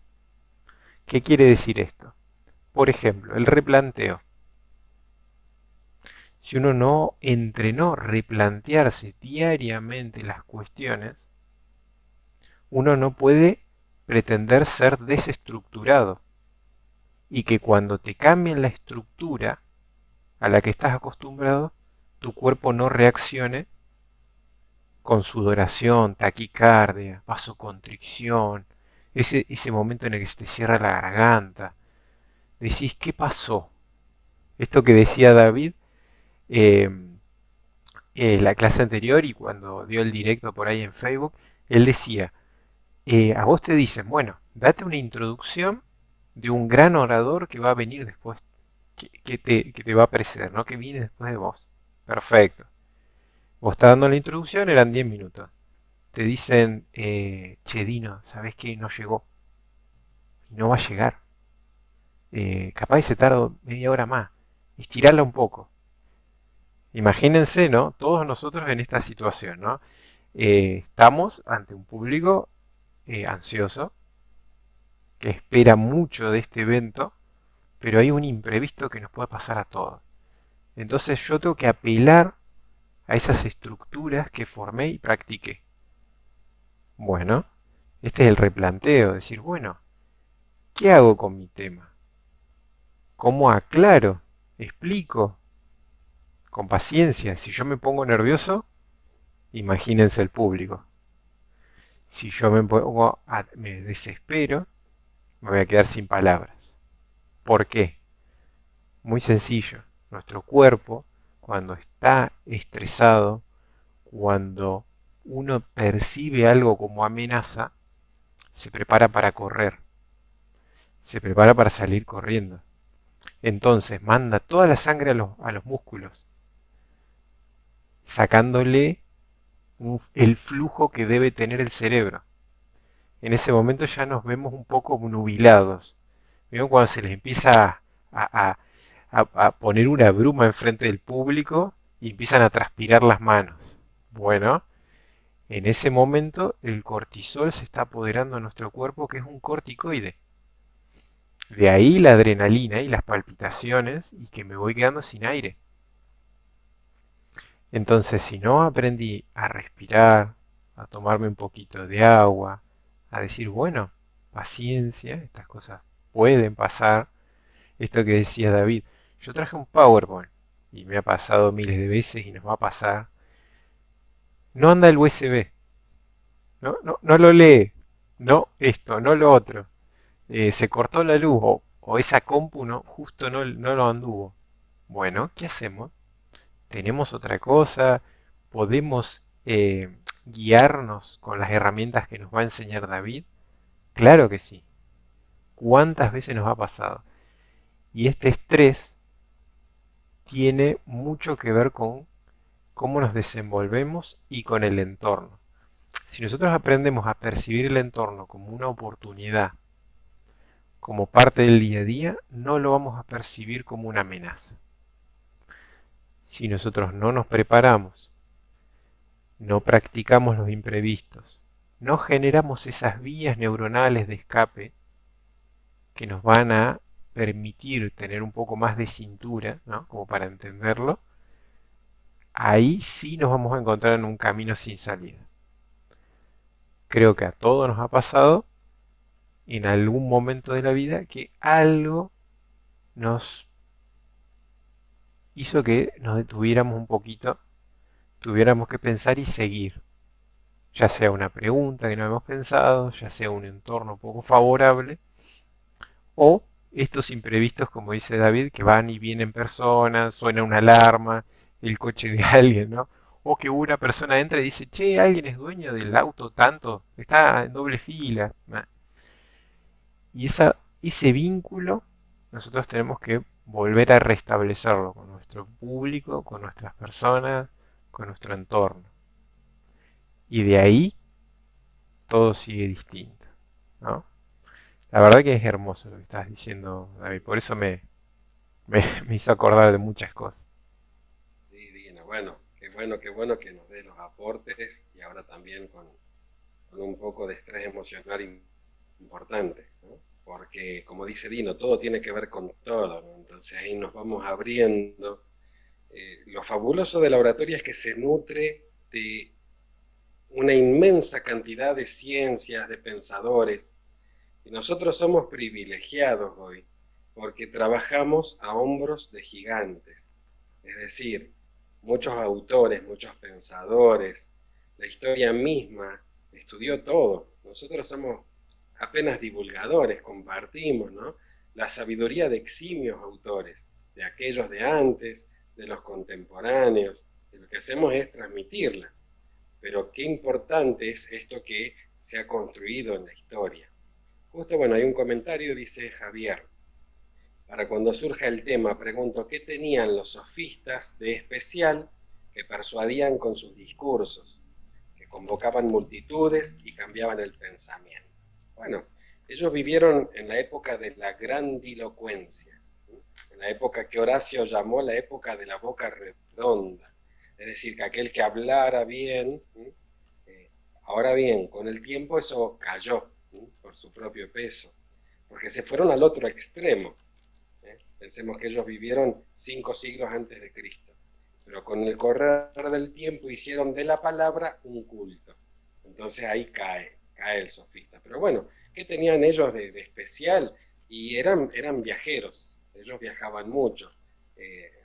¿Qué quiere decir esto? Por ejemplo, el replanteo. Si uno no entrenó replantearse diariamente las cuestiones, uno no puede pretender ser desestructurado. Y que cuando te cambien la estructura a la que estás acostumbrado, tu cuerpo no reaccione con sudoración, taquicardia, vasoconstricción, ese momento en el que se te cierra la garganta. Decís, ¿qué pasó? Esto que decía David, eh, la clase anterior y cuando dio el directo por ahí en Facebook, él decía, a vos te dicen, bueno, date una introducción de un gran orador que va a venir después, que te va a preceder, ¿no? Que viene después de vos. Perfecto. Vos estás dando la introducción, eran 10 minutos. Te dicen, che Dino, ¿sabés qué? No llegó. Y no va a llegar. Capaz se tarda media hora más. Estirarla un poco. Imagínense, ¿no? Todos nosotros en esta situación, ¿no? Estamos ante un público ansioso, que espera mucho de este evento, pero hay un imprevisto que nos puede pasar a todos. Entonces yo tengo que apelar a esas estructuras que formé y practiqué. Bueno, este es el replanteo, decir, bueno, ¿qué hago con mi tema? ¿Cómo aclaro? ¿Explico? Con paciencia. Si yo me pongo nervioso, imagínense el público. Si yo me desespero, me voy a quedar sin palabras. ¿Por qué? Muy sencillo. Nuestro cuerpo, cuando está estresado, cuando uno percibe algo como amenaza, se prepara para correr, se prepara para salir corriendo. Entonces manda toda la sangre a los músculos, sacándole el flujo que debe tener el cerebro. En ese momento ya nos vemos un poco nubilados. ¿Vieron cuando se les empieza a poner una bruma enfrente del público y empiezan a transpirar las manos? Bueno, en ese momento el cortisol se está apoderando de nuestro cuerpo, que es un corticoide. De ahí la adrenalina y las palpitaciones y que me voy quedando sin aire. Entonces, si no aprendí a respirar, a tomarme un poquito de agua, a decir, bueno, paciencia, estas cosas pueden pasar. Esto que decía David, yo traje un PowerPoint y me ha pasado miles de veces y nos va a pasar. No anda el USB, no lo lee, no esto, no lo otro. Se cortó la luz o esa compu no, justo no lo anduvo. Bueno, ¿qué hacemos? ¿Tenemos otra cosa? ¿Podemos guiarnos con las herramientas que nos va a enseñar David? Claro que sí. ¿Cuántas veces nos ha pasado? Y este estrés tiene mucho que ver con cómo nos desenvolvemos y con el entorno. Si nosotros aprendemos a percibir el entorno como una oportunidad, como parte del día a día, no lo vamos a percibir como una amenaza. Si nosotros no nos preparamos, no practicamos los imprevistos, no generamos esas vías neuronales de escape que nos van a permitir tener un poco más de cintura, ¿no? Como para entenderlo, ahí sí nos vamos a encontrar en un camino sin salida. Creo que a todos nos ha pasado en algún momento de la vida que algo nos hizo que nos detuviéramos un poquito, tuviéramos que pensar y seguir. Ya sea una pregunta que no hemos pensado, ya sea un entorno poco favorable, o estos imprevistos, como dice David, que van y vienen personas, suena una alarma, el coche de alguien, ¿no? O que una persona entra y dice, che, alguien es dueño del auto tanto, está en doble fila. Y ese vínculo nosotros tenemos que volver a restablecerlo con nuestro público, con nuestras personas, con nuestro entorno. Y de ahí todo sigue distinto, ¿no? La verdad que es hermoso lo que estás diciendo, David. Por eso me hizo acordar de muchas cosas. Sí, Dina, bueno que nos dé los aportes y ahora también con un poco de estrés emocional importante, ¿no? Porque, como dice Dino, todo tiene que ver con todo, ¿no? Entonces ahí nos vamos abriendo. Lo fabuloso de la oratoria es que se nutre de una inmensa cantidad de ciencias, de pensadores, y nosotros somos privilegiados hoy porque trabajamos a hombros de gigantes, es decir, muchos autores, muchos pensadores, la historia misma estudió todo. Nosotros somos apenas divulgadores, compartimos, ¿no? La sabiduría de eximios autores, de aquellos de antes, de los contemporáneos, y lo que hacemos es transmitirla. Pero qué importante es esto que se ha construido en la historia. Justo, bueno, hay un comentario, dice Javier. Para cuando surja el tema, pregunto, ¿qué tenían los sofistas de especial que persuadían con sus discursos, que convocaban multitudes y cambiaban el pensamiento? Bueno, ellos vivieron en la época de la grandilocuencia, en la época que Horacio llamó la época de la boca redonda, es decir, que aquel que hablara bien, ahora bien, con el tiempo eso cayó por su propio peso, porque se fueron al otro extremo. Pensemos que ellos vivieron 5 siglos antes de Cristo, pero con el correr del tiempo hicieron de la palabra un culto. Entonces ahí cae el sofista. Pero bueno, ¿qué tenían ellos de especial? Y eran viajeros, ellos viajaban mucho,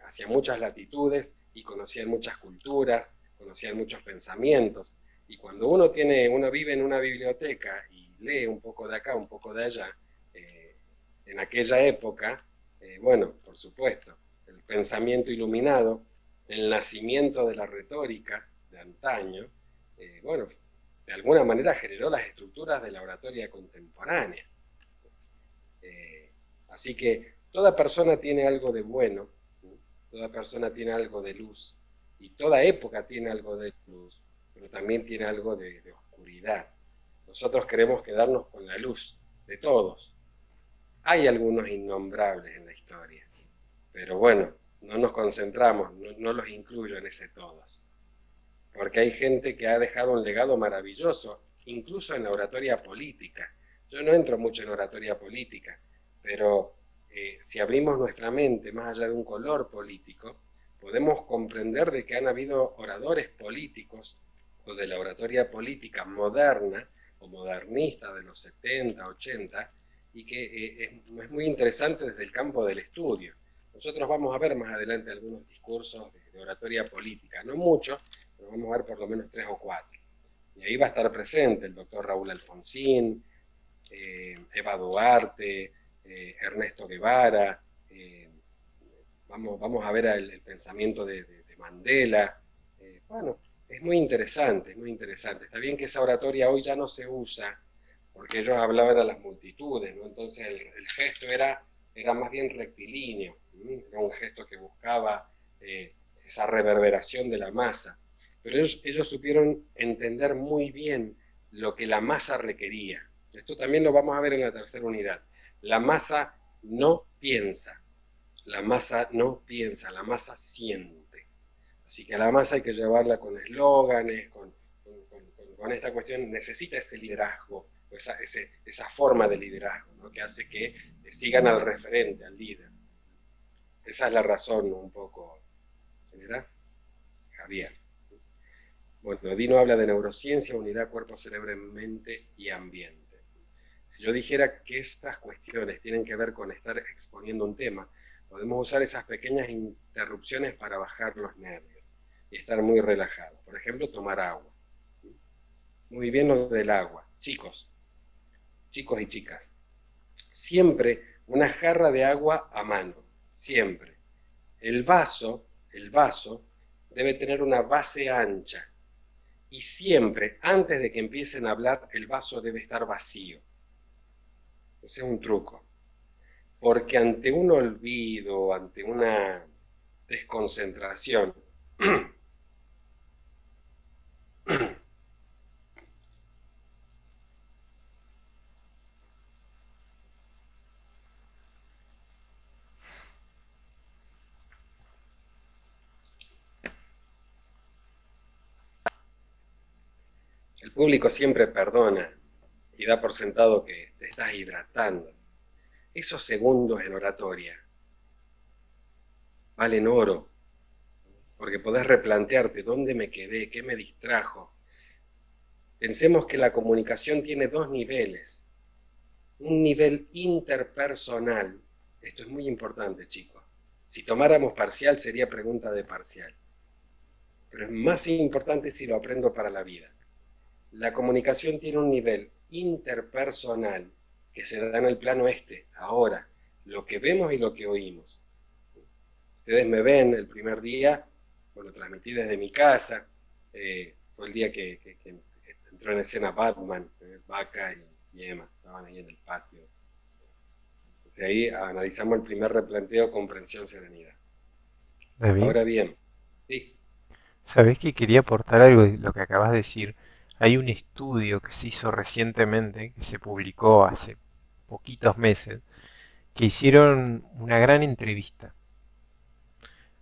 hacia muchas latitudes y conocían muchas culturas, conocían muchos pensamientos. Y cuando uno vive en una biblioteca y lee un poco de acá, un poco de allá, en aquella época, bueno, por supuesto, el pensamiento iluminado, el nacimiento de la retórica de antaño, bueno, de alguna manera generó las estructuras de la oratoria contemporánea. Así que Toda persona tiene algo de bueno, ¿sí? Toda persona tiene algo de luz, y toda época tiene algo de luz, pero también tiene algo de oscuridad. Nosotros queremos quedarnos con la luz de todos. Hay algunos innombrables en la historia, pero bueno, no nos concentramos, no los incluyo en ese todos, porque hay gente que ha dejado un legado maravilloso, incluso en la oratoria política. Yo no entro mucho en oratoria política, pero si abrimos nuestra mente más allá de un color político, podemos comprender de que han habido oradores políticos o de la oratoria política moderna o modernista de los 70, 80, y que es muy interesante desde el campo del estudio. Nosotros vamos a ver más adelante algunos discursos de oratoria política, no muchos, pero vamos a ver por lo menos 3 o 4. Y ahí va a estar presente el doctor Raúl Alfonsín, Eva Duarte, Ernesto Guevara, vamos a ver el pensamiento de Mandela. Bueno, es muy interesante, es muy interesante. Está bien que esa oratoria hoy ya no se usa, porque ellos hablaban a las multitudes, ¿no? Entonces el gesto era más bien rectilíneo, era un gesto que buscaba esa reverberación de la masa. Pero ellos supieron entender muy bien lo que la masa requería. Esto también lo vamos a ver en la tercera unidad. La masa no piensa, la masa no piensa, la masa siente. Así que a la masa hay que llevarla con eslóganes, con esta cuestión, necesita ese liderazgo, esa forma de liderazgo, ¿no? Que hace que sigan al referente, al líder. Esa es la razón, ¿no? Un poco, ¿verdad? Javier. Bueno, Dino habla de neurociencia, unidad cuerpo, cerebro, mente y ambiente. Si yo dijera que estas cuestiones tienen que ver con estar exponiendo un tema, podemos usar esas pequeñas interrupciones para bajar los nervios y estar muy relajados. Por ejemplo, tomar agua. Muy bien lo del agua. Chicos y chicas, siempre una jarra de agua a mano, siempre. El vaso debe tener una base ancha. Y siempre, antes de que empiecen a hablar, el vaso debe estar vacío. Ese es un truco. Porque ante un olvido, ante una desconcentración, el público siempre perdona y da por sentado que te estás hidratando. Esos segundos en oratoria valen oro, porque podés replantearte dónde me quedé, qué me distrajo. Pensemos que la comunicación tiene dos niveles. Un nivel interpersonal. Esto es muy importante, chicos. Si tomáramos parcial sería pregunta de parcial. Pero es más importante si lo aprendo para la vida. La comunicación tiene un nivel interpersonal que se da en el plano ahora, lo que vemos y lo que oímos. Ustedes me ven el primer día, bueno, transmití desde mi casa, fue el día que entró en escena Batman, Vaca y Emma, estaban ahí en el patio. Entonces ahí analizamos el primer replanteo, comprensión, serenidad. David, Ahora bien, sí, ¿sabés que quería aportar algo de lo que acabas de decir? Hay un estudio que se hizo recientemente, que se publicó hace poquitos meses, que hicieron una gran entrevista.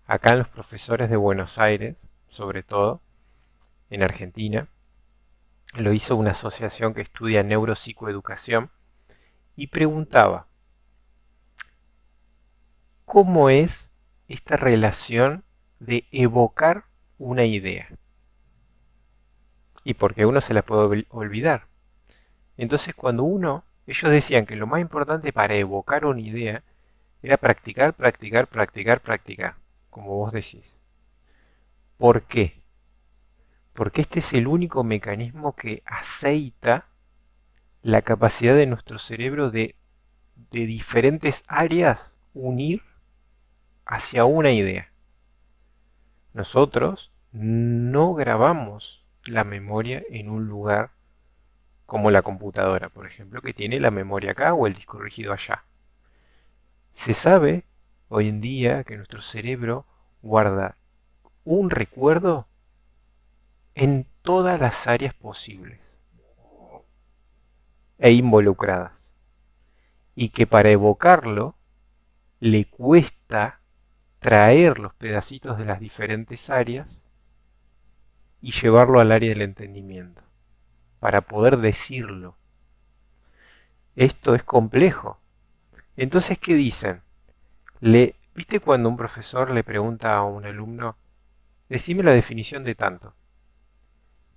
Acá en los profesores de Buenos Aires, sobre todo, en Argentina, lo hizo una asociación que estudia neuropsicoeducación y preguntaba, ¿cómo es esta relación de evocar una idea? Y porque uno se la puede olvidar. Entonces ellos decían que lo más importante para evocar una idea era practicar, practicar, practicar, practicar, como vos decís. ¿Por qué? Porque este es el único mecanismo que aceita la capacidad de nuestro cerebro de diferentes áreas unir hacia una idea. Nosotros no grabamos la memoria en un lugar como la computadora, por ejemplo, que tiene la memoria acá o el disco rígido allá. Se sabe hoy en día que nuestro cerebro guarda un recuerdo en todas las áreas posibles e involucradas, y que para evocarlo le cuesta traer los pedacitos de las diferentes áreas y llevarlo al área del entendimiento, para poder decirlo. Esto es complejo. Entonces, ¿qué dicen? ¿Viste cuando un profesor le pregunta a un alumno, decime la definición de tanto?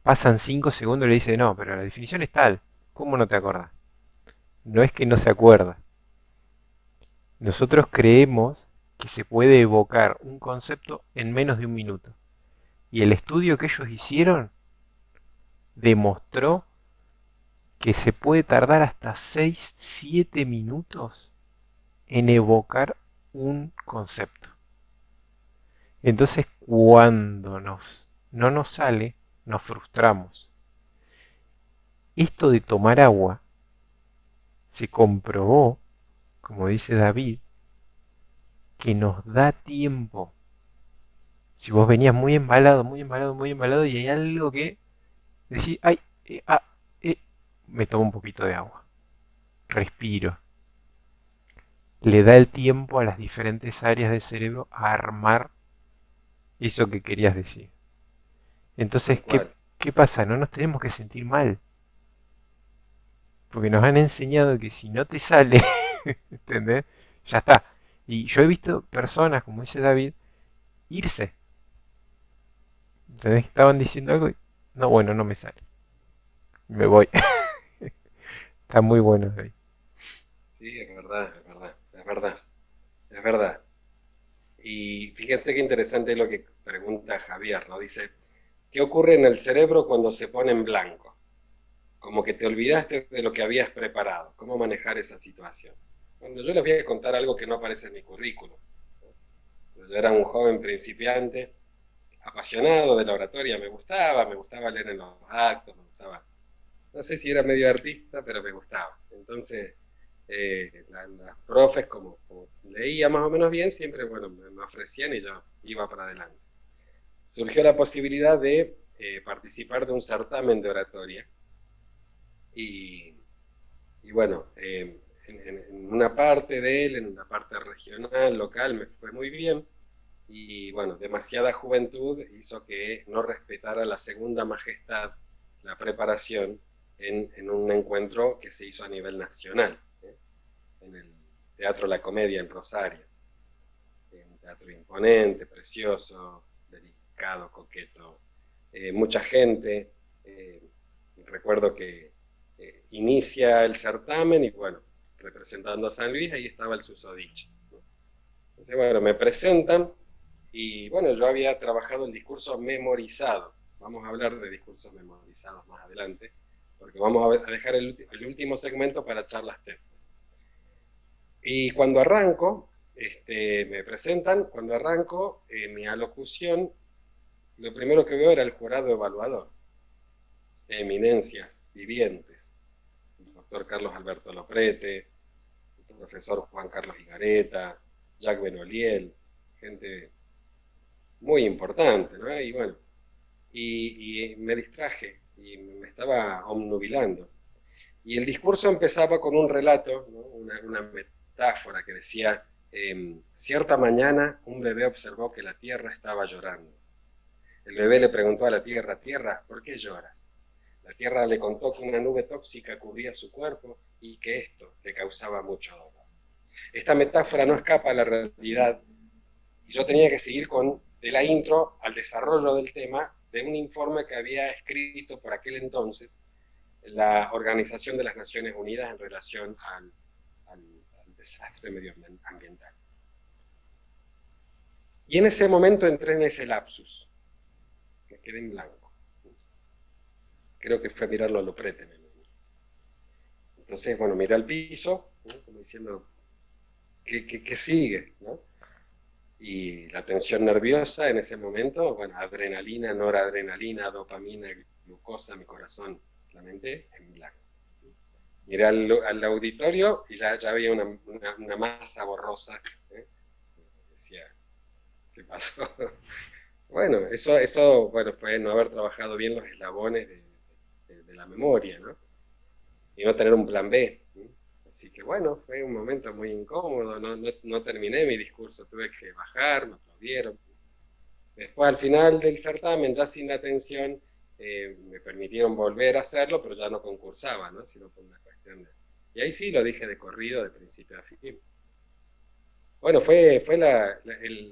Pasan 5 segundos y le dice, no, pero la definición es tal. ¿Cómo no te acordás? No es que no se acuerda. Nosotros creemos que se puede evocar un concepto en menos de un minuto. Y el estudio que ellos hicieron demostró que se puede tardar hasta 6, 7 minutos en evocar un concepto. Entonces, cuando no nos sale, nos frustramos. Esto de tomar agua se comprobó, como dice David, que nos da tiempo. Si vos venías muy embalado, muy embalado, muy embalado y hay algo que decís, ay, eh, me tomo un poquito de agua, respiro. Le da el tiempo a las diferentes áreas del cerebro a armar eso que querías decir. Entonces, Tal cual. ¿qué pasa? No nos tenemos que sentir mal, porque nos han enseñado que si no te sale, ¿entendés? Ya está. Y yo he visto personas, como dice David, irse. ¿Entendés? Estaban diciendo algo y, no, bueno, no me sale. Me voy. Está muy bueno, David. Sí, es verdad, es verdad, es verdad, es verdad. Y fíjense qué interesante lo que pregunta Javier, ¿no? Dice, ¿qué ocurre en el cerebro cuando se pone en blanco? Como que te olvidaste de lo que habías preparado. ¿Cómo manejar esa situación? Bueno, yo les voy a contar algo que no aparece en mi currículum. Yo era un joven principiante, apasionado de la oratoria, me gustaba leer en los actos, me gustaba, no sé si era medio artista, pero me gustaba. Entonces, las profes, como leía más o menos bien, siempre, bueno, me ofrecían y yo iba para adelante. Surgió la posibilidad de participar de un certamen de oratoria y, y bueno, en una parte de él, en una parte regional, local, me fue muy bien y bueno, demasiada juventud hizo que no respetara la segunda majestad, la preparación, en un encuentro que se hizo a nivel nacional, en el Teatro La Comedia en Rosario. Un teatro imponente, precioso, delicado, coqueto, mucha gente. Recuerdo que inicia el certamen y bueno, representando a San Luis, ahí estaba el susodicho, ¿no? Entonces, bueno, me presentan y bueno, yo había trabajado el discurso memorizado. Vamos a hablar de discursos memorizados más adelante, porque vamos a dejar el último segmento para charlas TED. Y cuando arranco, me presentan, cuando arranco mi alocución, lo primero que veo era el jurado evaluador, eminencias vivientes, el doctor Carlos Alberto Loprete, el profesor Juan Carlos Higareta, Jacques Benoliel, gente muy importante, ¿no? Y bueno, y me distraje y me estaba omnubilando. Y el discurso empezaba con un relato, ¿no? Una metáfora que decía, cierta mañana un bebé observó que la tierra estaba llorando. El bebé le preguntó a la tierra, tierra, ¿por qué lloras? La tierra le contó que una nube tóxica cubría su cuerpo y que esto le causaba mucho dolor. Esta metáfora no escapa a la realidad y yo tenía que seguir de la intro al desarrollo del tema de un informe que había escrito por aquel entonces la Organización de las Naciones Unidas en relación al desastre medioambiental. Y en ese momento entré en ese lapsus, me quedé en blanco. Creo que fue mirarlo a Loprete. Entonces, bueno, miré al piso, ¿no? Como diciendo, ¿qué sigue? ¿No? Y la tensión nerviosa en ese momento, bueno, adrenalina, noradrenalina, dopamina, glucosa, mi corazón, la mente en blanco. Miré al auditorio y ya había una masa borrosa. ¿Eh? Decía, ¿qué pasó? Bueno, bueno, fue no haber trabajado bien los eslabones de la memoria, ¿no? Y no tener un plan B. ¿Sí? Así que bueno, fue un momento muy incómodo, no terminé mi discurso, tuve que bajar, me aplaudieron. Después al final del certamen, ya sin la atención, me permitieron volver a hacerlo, pero ya no concursaba, ¿no? Sino por una cuestión de... Y ahí sí lo dije de corrido, de principio a fin. Bueno, fue la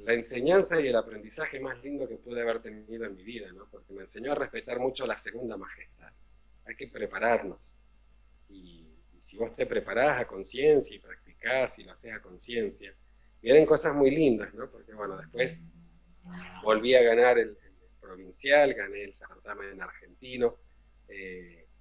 enseñanza y el aprendizaje más lindo que pude haber tenido en mi vida, ¿no? Porque me enseñó a respetar mucho la segunda majestad. Hay que prepararnos. Y si vos te preparás a conciencia y practicás y lo haces a conciencia, vienen cosas muy lindas, ¿no? Porque bueno, después volví a ganar el provincial, gané el certamen argentino,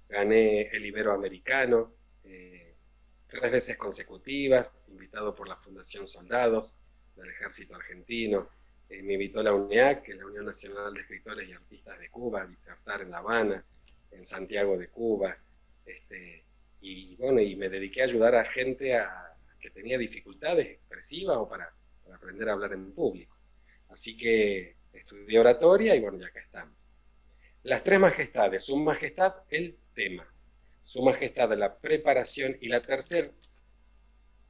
gané el iberoamericano, 3 veces consecutivas, invitado por la Fundación Soldados del Ejército Argentino. Me invitó la UNEAC, que es la Unión Nacional de Escritores y Artistas de Cuba, a disertar en La Habana, en Santiago de Cuba. Y bueno, y me dediqué a ayudar a gente que tenía dificultades expresivas o para aprender a hablar en público. Así que estudié oratoria y bueno, ya acá estamos. Las 3 majestades, su majestad el tema, su majestad la preparación y la tercera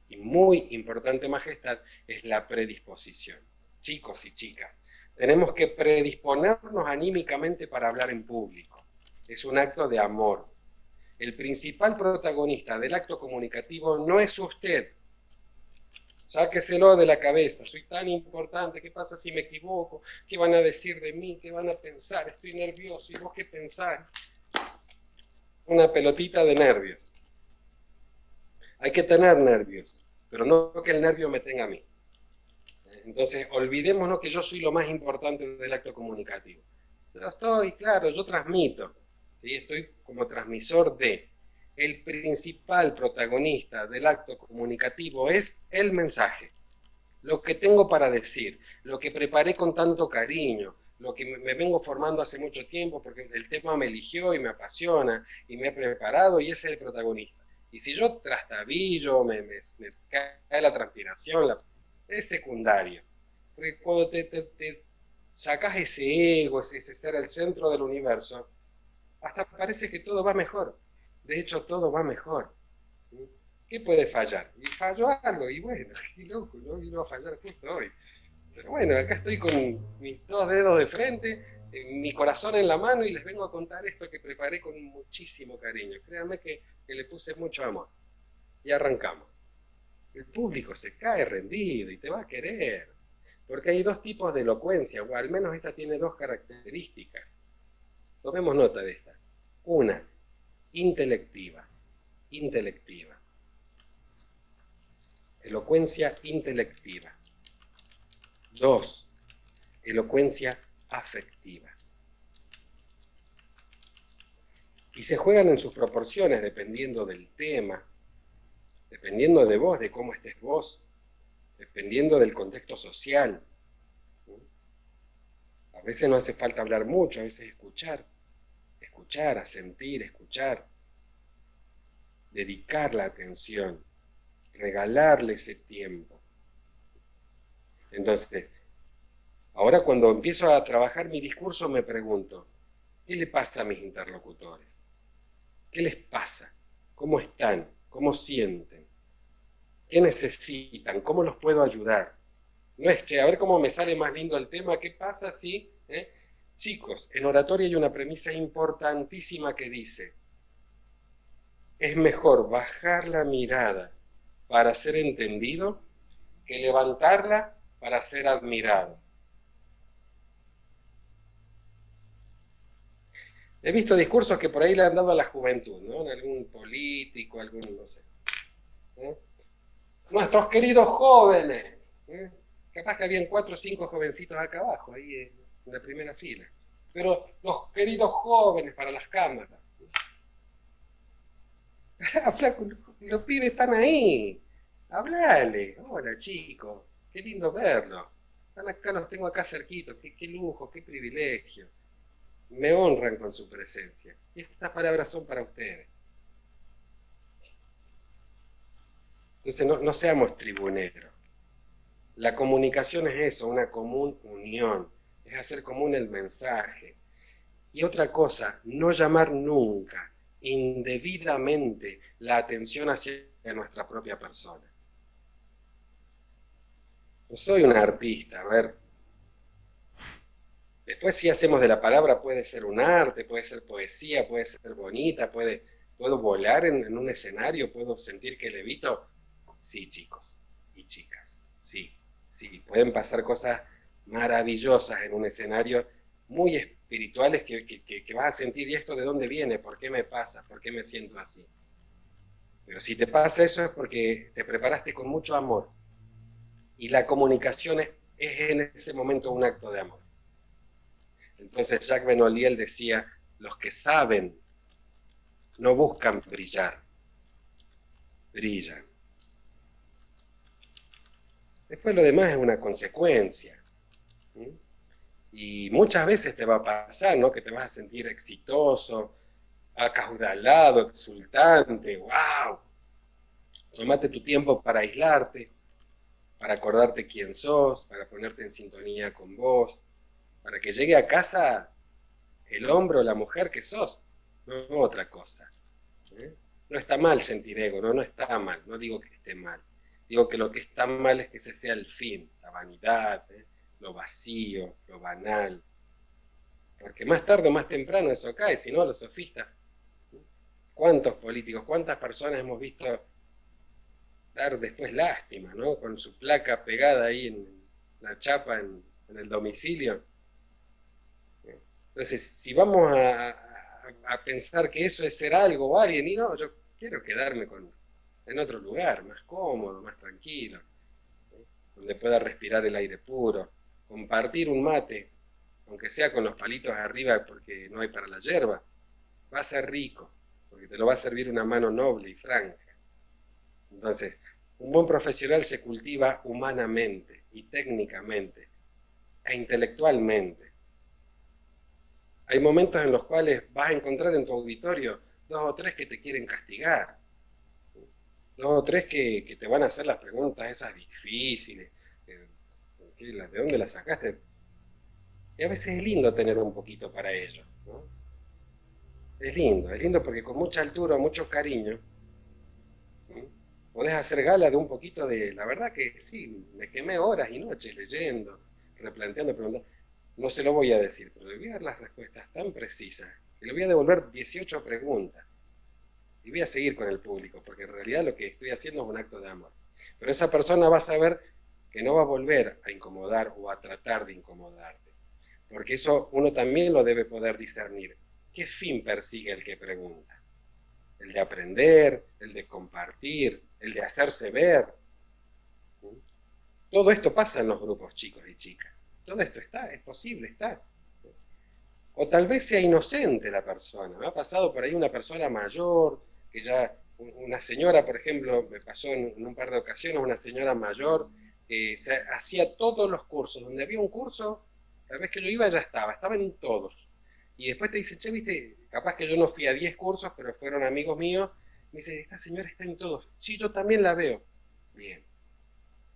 y muy importante majestad es la predisposición. Chicos y chicas, tenemos que predisponernos anímicamente para hablar en público. Es un acto de amor. El principal protagonista del acto comunicativo no es usted. Sáqueselo de la cabeza, soy tan importante, ¿qué pasa si me equivoco? ¿Qué van a decir de mí? ¿Qué van a pensar? Estoy nervioso, ¿y vos qué pensás? Una pelotita de nervios. Hay que tener nervios, pero no que el nervio me tenga a mí. Entonces, olvidémonos que yo soy lo más importante del acto comunicativo. Yo estoy, claro, yo transmito, ¿sí? Estoy como transmisor de... El principal protagonista del acto comunicativo es el mensaje, lo que tengo para decir, lo que preparé con tanto cariño, lo que me vengo formando hace mucho tiempo porque el tema me eligió y me apasiona y me he preparado y ese es el protagonista. Y si yo trastabillo, me cae la transpiración, es secundario. Porque cuando te sacas ese ego, ese ser el centro del universo, hasta parece que todo va mejor. De hecho, todo va mejor. ¿Qué puede fallar? Y falló algo, y bueno, qué loco, no vino a fallar justo hoy. Pero bueno, acá estoy con mis 2 dedos de frente, mi corazón en la mano y les vengo a contar esto que preparé con muchísimo cariño. Créanme que le puse mucho amor. Y arrancamos. El público se cae rendido y te va a querer. Porque hay 2 tipos de elocuencia, o al menos esta tiene 2 características. Tomemos nota de esta. Una, intelectiva. Intelectiva. Elocuencia intelectiva. 2, elocuencia afectiva. Y se juegan en sus proporciones dependiendo del tema, dependiendo de vos, de cómo estés vos, dependiendo del contexto social. A veces no hace falta hablar mucho, a veces escuchar, asentir, escuchar, dedicar la atención, regalarle ese tiempo. Entonces, ahora cuando empiezo a trabajar mi discurso me pregunto, ¿qué le pasa a mis interlocutores? ¿Qué les pasa? ¿Cómo están? ¿Cómo sienten? ¿Qué necesitan? ¿Cómo los puedo ayudar? No es, che, a ver cómo me sale más lindo el tema, ¿qué pasa si? Chicos, en oratoria hay una premisa importantísima que dice, es mejor bajar la mirada para ser entendido que levantarla para ser admirado. He visto discursos que por ahí le han dado a la juventud, ¿no? En algún político, algún, no sé. Nuestros queridos jóvenes. Capaz que habían 4 o 5 jovencitos acá abajo, ahí en la primera fila. Pero los queridos jóvenes para las cámaras. Flaco, los pibes están ahí. Hablale. Hola, chicos. Qué lindo verlos. Están acá, los tengo acá cerquitos. Qué lujo, qué privilegio. Me honran con su presencia. Y estas palabras son para ustedes. Entonces no seamos tribuneros. La comunicación es eso, una común unión, es hacer común el mensaje. Y otra cosa, no llamar nunca indebidamente la atención hacia nuestra propia persona. No soy un artista, a ver. Después si hacemos de la palabra, puede ser un arte, puede ser poesía, puede ser bonita, puedo volar en un escenario, puedo sentir que levito. Sí, chicos y chicas, sí, sí, pueden pasar cosas maravillosas en un escenario, muy espirituales que vas a sentir, ¿y esto de dónde viene? ¿Por qué me pasa? ¿Por qué me siento así? Pero si te pasa eso es porque te preparaste con mucho amor. Y la comunicación es en ese momento un acto de amor. Entonces Jacques Benoliel decía, los que saben no buscan brillar, brillan. Después lo demás es una consecuencia. ¿Sí? Y muchas veces te va a pasar, ¿no? Que te vas a sentir exitoso, acaudalado, exultante, wow. Tómate tu tiempo para aislarte, para acordarte quién sos, para ponerte en sintonía con vos, para que llegue a casa el hombre o la mujer que sos, no otra cosa. ¿Eh? No está mal sentir ego, no está mal, no digo que esté mal. Digo que lo que está mal es que ese sea el fin, la vanidad, lo vacío, lo banal. Porque más tarde o más temprano eso cae, si no, los sofistas. ¿Cuántos políticos, cuántas personas hemos visto dar después lástima, ¿no? Con su placa pegada ahí en la chapa en el domicilio. Entonces, si vamos a pensar que eso es ser algo o alguien, y no, yo quiero quedarme en otro lugar, más cómodo, más tranquilo, ¿no? Donde pueda respirar el aire puro, compartir un mate, aunque sea con los palitos arriba porque no hay para la yerba, va a ser rico, porque te lo va a servir una mano noble y franca. Entonces, un buen profesional se cultiva humanamente y técnicamente e intelectualmente. Hay momentos en los cuales vas a encontrar en tu auditorio 2 o 3 que te quieren castigar, 2 o 3 que te van a hacer las preguntas esas difíciles, ¿de dónde las sacaste? Y a veces es lindo tener un poquito para ellos, ¿no? Es lindo porque con mucha altura, mucho cariño, ¿no? Podés hacer gala de un poquito de, la verdad que sí, me quemé horas y noches leyendo, replanteando, preguntando. No se lo voy a decir, pero le voy a dar las respuestas tan precisas que le voy a devolver 18 preguntas. Y voy a seguir con el público, porque en realidad lo que estoy haciendo es un acto de amor. Pero esa persona va a saber que no va a volver a incomodar o a tratar de incomodarte. Porque eso uno también lo debe poder discernir. ¿Qué fin persigue el que pregunta? El de aprender, el de compartir, el de hacerse ver. Todo esto pasa en los grupos chicos y chicas. Todo esto está, es posible, está. O tal vez sea inocente la persona. Me ha pasado por ahí una persona mayor, que ya, una señora, por ejemplo, me pasó en un par de ocasiones, una señora mayor, que hacía todos los cursos. Donde había un curso, cada vez que yo iba ya estaban en todos. Y después te dice, che, viste, capaz que yo no fui a 10 cursos, pero fueron amigos míos. Me dice, esta señora está en todos. Sí, yo también la veo. Bien.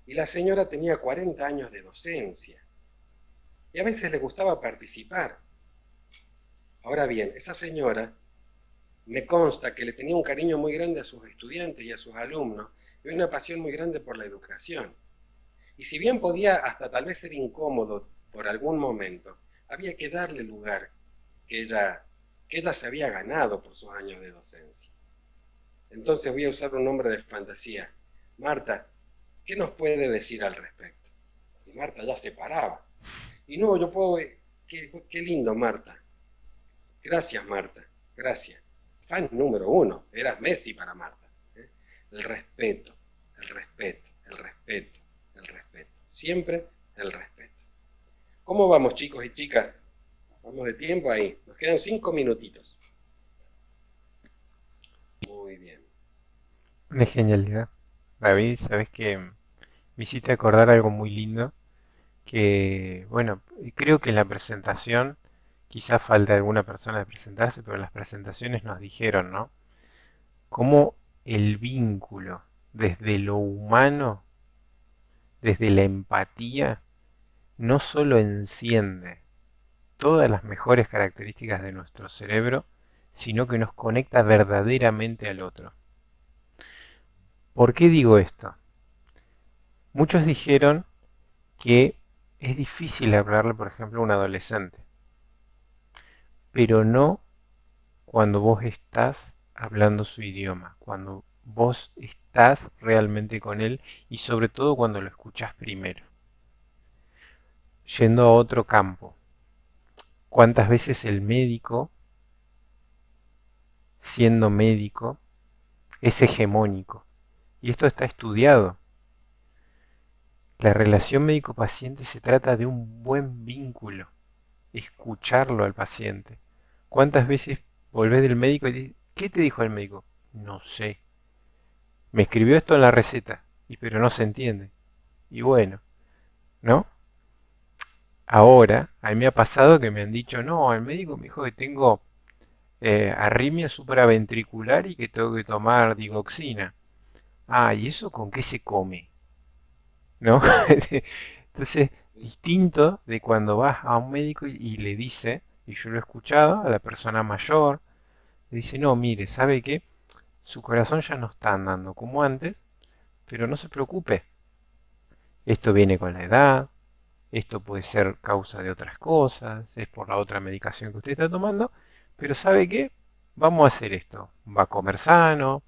Y la señora tenía 40 años de docencia. Y a veces le gustaba participar. Ahora bien, esa señora me consta que le tenía un cariño muy grande a sus estudiantes y a sus alumnos y una pasión muy grande por la educación. Y si bien podía hasta tal vez ser incómodo por algún momento, había que darle lugar que ella se había ganado por sus años de docencia. Entonces voy a usar un nombre de fantasía. Marta, ¿qué nos puede decir al respecto? Y Marta ya se paraba. Y no, yo puedo... Qué lindo, Marta. Gracias, Marta. Gracias. Fan número 1. Eras Messi para Marta. El respeto, el respeto, el respeto, el respeto. Siempre el respeto. ¿Cómo vamos, chicos y chicas? Vamos de tiempo ahí. Nos quedan 5 minutitos. Muy bien. Una genialidad. David, sabes que me hiciste acordar algo muy lindo, que, bueno, creo que en la presentación, quizás falta alguna persona de presentarse, pero en las presentaciones nos dijeron, ¿no? Cómo el vínculo desde lo humano, desde la empatía, no solo enciende todas las mejores características de nuestro cerebro, sino que nos conecta verdaderamente al otro. ¿Por qué digo esto? Muchos dijeron que es difícil hablarle, por ejemplo, a un adolescente, pero no cuando vos estás hablando su idioma, cuando vos estás realmente con él y sobre todo cuando lo escuchás primero. Yendo a otro campo, ¿cuántas veces el médico, siendo médico, es hegemónico? Y esto está estudiado. La relación médico-paciente se trata de un buen vínculo, escucharlo al paciente. ¿Cuántas veces volvés del médico y dices, ¿qué te dijo el médico? No sé. Me escribió esto en la receta, pero no se entiende. Y bueno, ¿no? Ahora, a mí me ha pasado que me han dicho, no, el médico me dijo que tengo arritmia supraventricular y que tengo que tomar digoxina. Ah, ¿y eso con qué se come? ¿No? Entonces, distinto de cuando vas a un médico y le dice, y yo lo he escuchado, a la persona mayor, le dice, no, mire, ¿sabe qué? Su corazón ya no está andando como antes, pero no se preocupe. Esto viene con la edad, esto puede ser causa de otras cosas, es por la otra medicación que usted está tomando, pero ¿sabe qué? Vamos a hacer esto. Va a comer sano,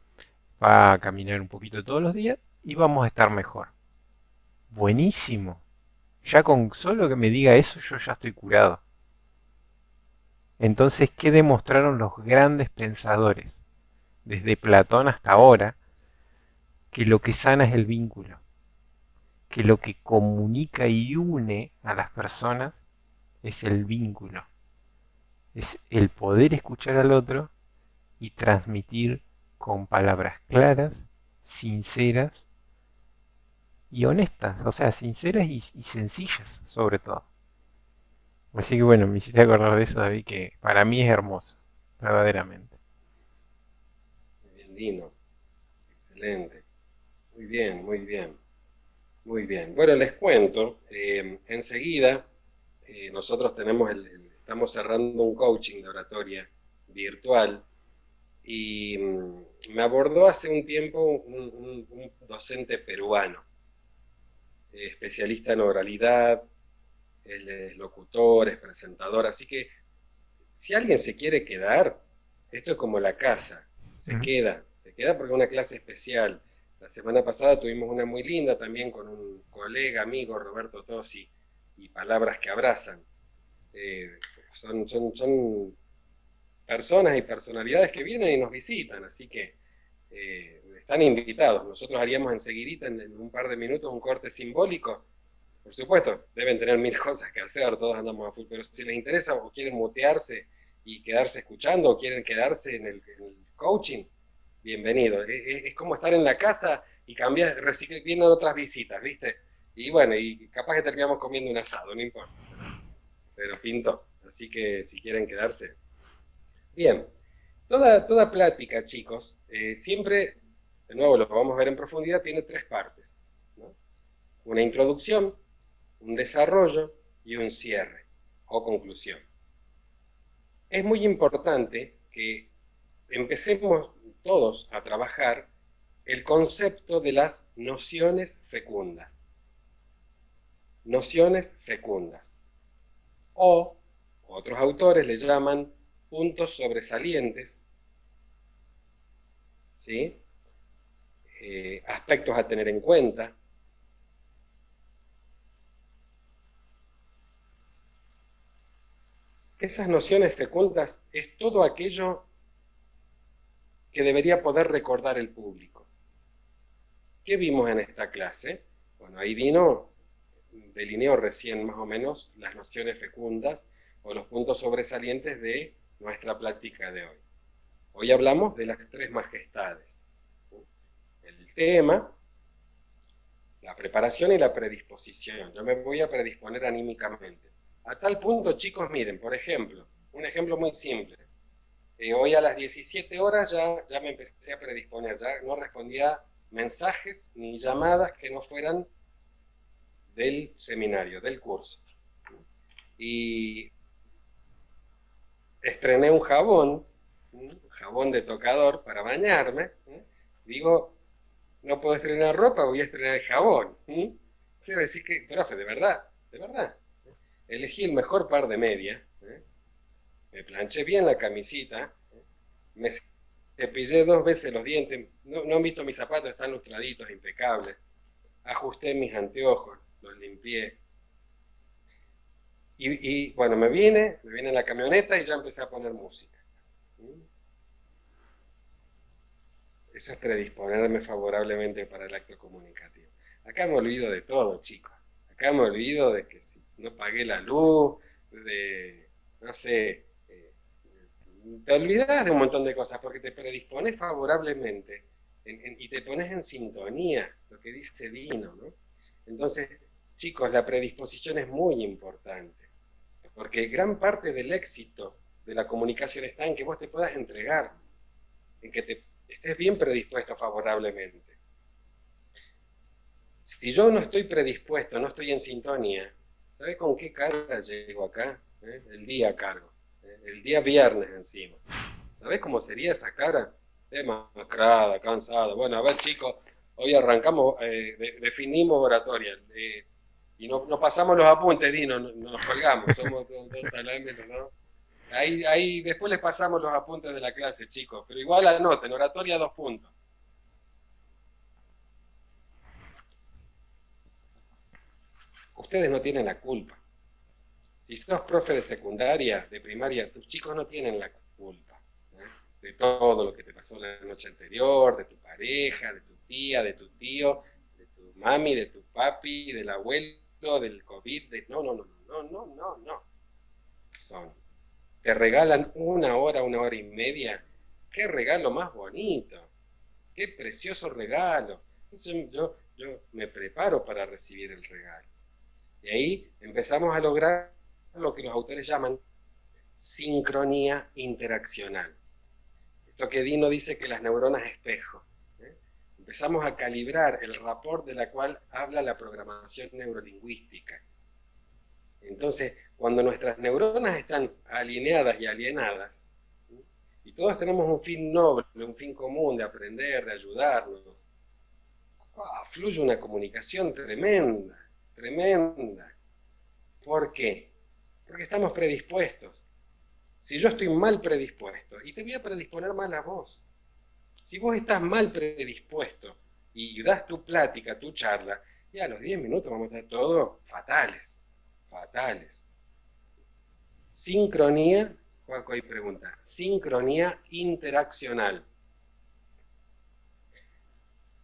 va a caminar un poquito todos los días y vamos a estar mejor. Buenísimo. Ya con solo que me diga eso yo ya estoy curado. Entonces, ¿qué demostraron los grandes pensadores? Desde Platón hasta ahora, que lo que sana es el vínculo, que lo que comunica y une a las personas es el vínculo, es el poder escuchar al otro y transmitir con palabras claras, sinceras y honestas, o sea, sinceras y sencillas sobre todo. Así que bueno, me hiciste acordar de eso, David, que para mí es hermoso, verdaderamente. Bien, Dino. Excelente. Muy bien, muy bien. Muy bien. Bueno, les cuento. Enseguida, nosotros estamos cerrando un coaching de oratoria virtual y me abordó hace un tiempo un docente peruano, especialista en oralidad, él es locutor, es presentador, así que si alguien se quiere quedar, esto es como la casa, se queda porque es una clase especial. La semana pasada tuvimos una muy linda también con un colega, amigo, Roberto Tosi, y Palabras que Abrazan. Eh, son personas y personalidades que vienen y nos visitan, así que están invitados. Nosotros haríamos enseguidita, en un par de minutos, un corte simbólico. Por supuesto, deben tener mil cosas que hacer, todos andamos a full, pero si les interesa o quieren mutearse y quedarse escuchando o quieren quedarse en el coaching, bienvenido. Es como estar en la casa y cambiar, vienen otras visitas, ¿viste? Y bueno, y capaz que terminamos comiendo un asado, no importa, pero pintó. Así que si quieren quedarse. Bien, toda plática, chicos, siempre, de nuevo lo vamos a ver en profundidad, tiene tres partes, ¿no? Una introducción, un desarrollo y un cierre o conclusión. Es muy importante que empecemos todos a trabajar el concepto de las nociones fecundas. Nociones fecundas. O otros autores le llaman puntos sobresalientes, ¿sí? Aspectos a tener en cuenta. Esas nociones fecundas es todo aquello que debería poder recordar el público. ¿Qué vimos en esta clase? Bueno, ahí delineó recién más o menos las nociones fecundas o los puntos sobresalientes de nuestra plática de hoy. Hoy hablamos de las tres majestades. El tema, la preparación y la predisposición. Yo me voy a predisponer anímicamente. A tal punto, chicos, miren, por ejemplo, un ejemplo muy simple. Hoy a las 17 horas ya me empecé a predisponer, ya no respondía mensajes ni llamadas que no fueran del seminario, del curso. Y estrené un jabón de tocador para bañarme. Digo, no puedo estrenar ropa, voy a estrenar jabón. Quiero decir que, profe, de verdad. Elegí el mejor par de medias, me planché bien la camisita, me cepillé 2 veces los dientes, no han visto mis zapatos, están lustraditos, impecables. Ajusté mis anteojos, los limpié. Y bueno, me vine en la camioneta y ya empecé a poner música. Eso es predisponerme favorablemente para el acto comunicativo. Acá me olvido de todo, chicos. Acá me olvido de que si no pagué la luz, de, no sé, te olvidas de un montón de cosas porque te predispones favorablemente y te pones en sintonía, lo que dice Dino, ¿no? Entonces, chicos, la predisposición es muy importante, porque gran parte del éxito de la comunicación está en que vos te puedas entregar, en que te estés bien predispuesto favorablemente. Si yo no estoy predispuesto, no estoy en sintonía, ¿sabes con qué carga llego acá? El día cargo, el día viernes encima. ¿Sabes cómo sería esa cara? Demacrada, cansada. Bueno, a ver chicos, hoy arrancamos, definimos oratoria y no pasamos los apuntes, Dino, no nos colgamos, somos dos salames, ¿no? Ahí después les pasamos los apuntes de la clase, chicos, pero igual anoten, oratoria 2 puntos. Ustedes no tienen la culpa. Si sos profe de secundaria, de primaria, tus chicos no tienen la culpa, ¿eh? De todo lo que te pasó la noche anterior, de tu pareja, de tu tía, de tu tío, de tu mami, de tu papi, del abuelo, del COVID, no. Te regalan 1 hora y media. ¡Qué regalo más bonito! ¡Qué precioso regalo! Entonces yo me preparo para recibir el regalo. Y ahí empezamos a lograr lo que los autores llaman sincronía interaccional. Esto que Dino dice que las neuronas espejo. Empezamos a calibrar el rapport de la cual habla la programación neurolingüística. Entonces, cuando nuestras neuronas están alineadas y alienadas, y todos tenemos un fin noble, un fin común de aprender, de ayudarnos, fluye una comunicación tremenda. ¿Por qué? Porque estamos predispuestos. Si yo estoy mal predispuesto, y te voy a predisponer mal a vos, si vos estás mal predispuesto y das tu plática, tu charla, y a los 10 minutos vamos a estar todos fatales. Sincronía, Juaco ahí pregunta, sincronía interaccional.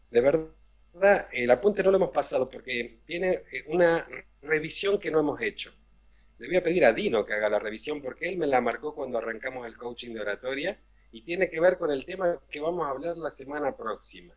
De verdad, el apunte no lo hemos pasado porque tiene una revisión que no hemos hecho. Le voy a pedir a Dino que haga la revisión porque él me la marcó cuando arrancamos el coaching de oratoria y tiene que ver con el tema que vamos a hablar la semana próxima,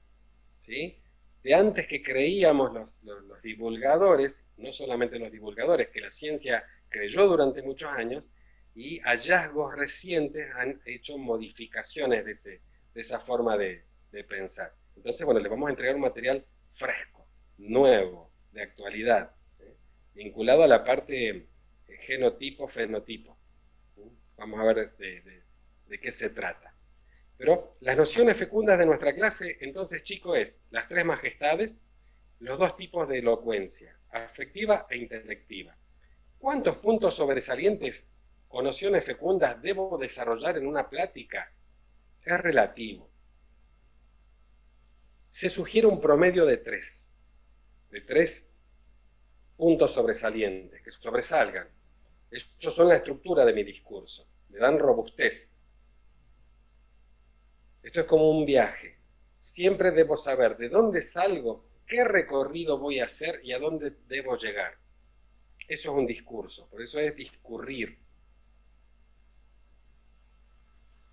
¿sí? De antes que creíamos los divulgadores, no solamente los divulgadores, que la ciencia creyó durante muchos años, y hallazgos recientes han hecho modificaciones de esa forma de pensar. Entonces, bueno, les vamos a entregar un material fresco, nuevo, de actualidad, vinculado a la parte genotipo-fenotipo. Vamos a ver de qué se trata. Pero las nociones fecundas de nuestra clase, entonces, chicos, es las 3 majestades, los 2 tipos de elocuencia, afectiva e intelectiva. ¿Cuántos puntos sobresalientes o nociones fecundas debo desarrollar en una plática? Es relativo. Se sugiere un promedio de 3 puntos sobresalientes, que sobresalgan. Ellos son la estructura de mi discurso, le dan robustez. Esto es como un viaje. Siempre debo saber de dónde salgo, qué recorrido voy a hacer y a dónde debo llegar. Eso es un discurso, por eso es discurrir.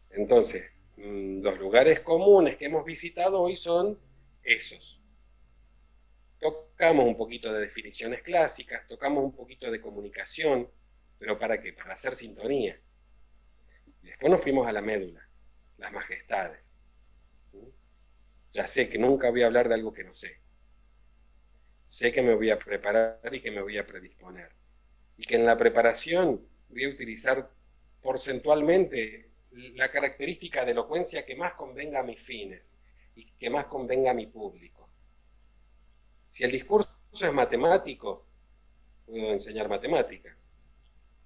Entonces, los lugares comunes que hemos visitado hoy son esos. Tocamos un poquito de definiciones clásicas, tocamos un poquito de comunicación, pero ¿para qué? Para hacer sintonía. Y después nos fuimos a la médula, las majestades. Ya sé que nunca voy a hablar de algo que no sé. Sé que me voy a preparar y que me voy a predisponer. Y que en la preparación voy a utilizar porcentualmente la característica de elocuencia que más convenga a mis fines y que más convenga a mi público. Si el discurso es matemático, puedo enseñar matemática.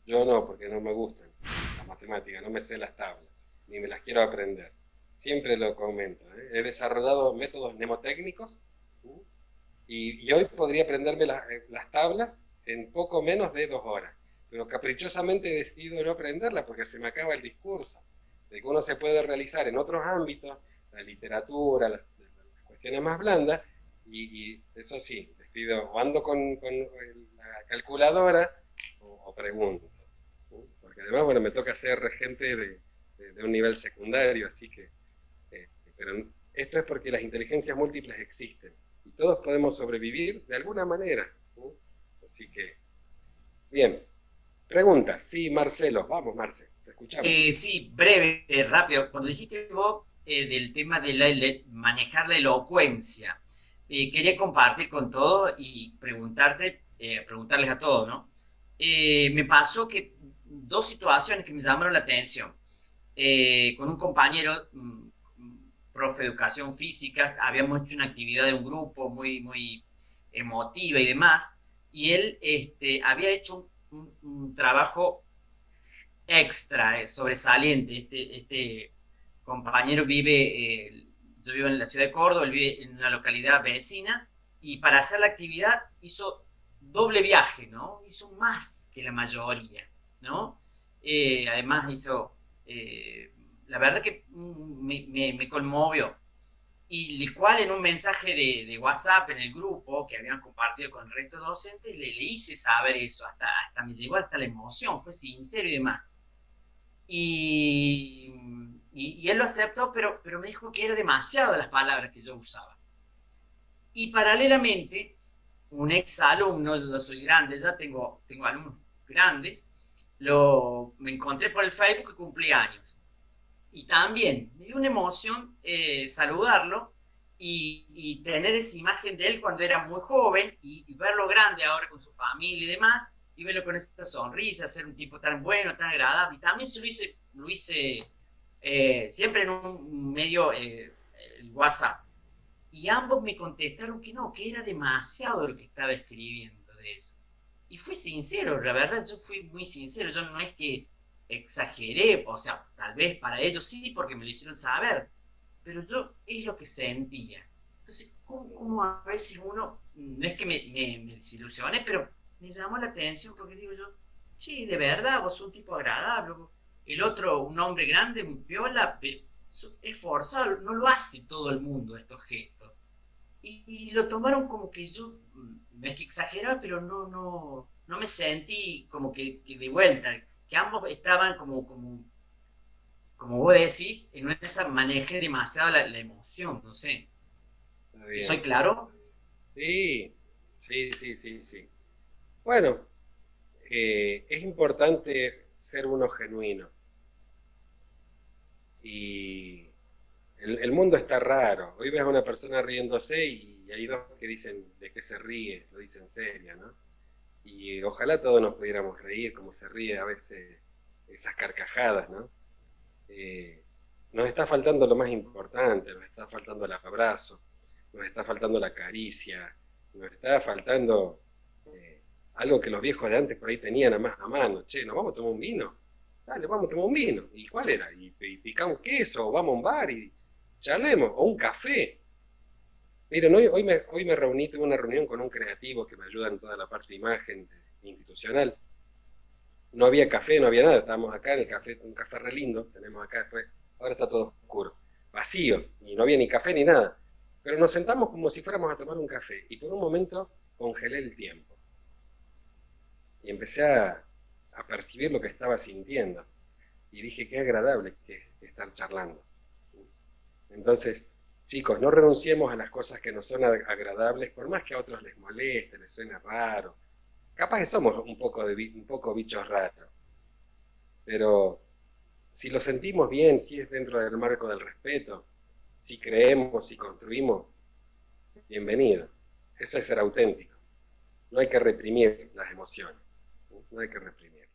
Yo no, porque no me gustan las matemáticas, no me sé las tablas, ni me las quiero aprender. Siempre lo comento. He desarrollado métodos mnemotécnicos, ¿sí? Y hoy podría aprenderme las tablas en poco menos de 2 horas. Pero caprichosamente he decidido no aprenderlas porque se me acaba el discurso. De que uno se puede realizar en otros ámbitos, la literatura, las cuestiones más blandas, y eso sí, les pido, o ando con la calculadora o pregunto. ¿Sí? Porque además, bueno, me toca ser regente de un nivel secundario, así que, pero esto es porque las inteligencias múltiples existen y todos podemos sobrevivir de alguna manera. ¿Sí? Así que, bien. Preguntas, sí, Marcelo, vamos, Marce, te escuchamos. Sí, breve, rápido. Cuando dijiste vos del tema de manejar la elocuencia, quería compartir con todos y preguntarles a todos, ¿no? Me pasó que dos situaciones que me llamaron la atención. Con un compañero, profe de educación física, habíamos hecho una actividad de un grupo muy emotiva y demás, y él había hecho un trabajo extra, sobresaliente. Este compañero yo vivo en la ciudad de Córdoba, él vive en una localidad vecina, y para hacer la actividad hizo doble viaje, ¿no? Hizo más que la mayoría, ¿no? Además la verdad que me conmovió. Y el cual en un mensaje de WhatsApp en el grupo que habían compartido con el resto de docentes, le hice saber eso, hasta me llegó hasta la emoción, fue sincero y demás. Y, y él lo aceptó, pero me dijo que era demasiado las palabras que yo usaba. Y paralelamente, un ex alumno, yo soy grande, ya tengo alumnos grandes, me encontré por el Facebook y cumplí años. Y también me dio una emoción saludarlo y tener esa imagen de él cuando era muy joven y verlo grande ahora con su familia y demás, y verlo con esta sonrisa, ser un tipo tan bueno, tan agradable. Y también lo hice siempre en un medio, el WhatsApp. Y ambos me contestaron que no, que era demasiado lo que estaba escribiendo de eso. Y fui sincero, la verdad, yo fui muy sincero. Yo no es que exageré, o sea, tal vez para ellos sí, porque me lo hicieron saber, pero yo es lo que sentía. Entonces, ¿cómo a veces uno, no es que me desilusioné, pero me llamó la atención porque digo yo, sí, de verdad, vos sos un tipo agradable, el otro, un hombre grande, un piola, pero es forzado, no lo hace todo el mundo estos gestos. Y lo tomaron como que yo, no es que exageraba, pero no me sentí como que de vuelta, que ambos estaban como vos decís, en esa maneje demasiado la emoción, no sé. Está ¿Soy bien. claro? Sí, sí, sí, sí, sí. Bueno, es importante ser uno genuino. Y el mundo está raro. Hoy ves a una persona riéndose y hay dos que dicen de qué se ríe, lo dicen serio, ¿no? Y ojalá todos nos pudiéramos reír como se ríe a veces esas carcajadas, ¿no? Eh, nos está faltando lo más importante, nos está faltando el abrazo, nos está faltando la caricia, nos está faltando algo que los viejos de antes por ahí tenían a más a mano. Che, ¿nos vamos a tomar un vino? Dale, vamos a tomar un vino. ¿Y cuál era? Y picamos queso, o vamos a un bar y charlemos, o un café. Miren, hoy me reuní, tuve una reunión con un creativo que me ayuda en toda la parte de imagen institucional. No había café, no había nada, estábamos acá en el café, un café re lindo, tenemos acá después, ahora está todo oscuro, vacío, y no había ni café ni nada. Pero nos sentamos como si fuéramos a tomar un café, y por un momento congelé el tiempo, y empecé a percibir lo que estaba sintiendo, y dije, qué agradable que es estar charlando. Entonces, chicos, no renunciemos a las cosas que nos son agradables, por más que a otros les moleste, les suene raro. Capaz que somos un poco bichos raros, pero si lo sentimos bien, si es dentro del marco del respeto, si creemos, si construimos, bienvenido. Eso es ser auténtico. No hay que reprimir las emociones. No hay que reprimir.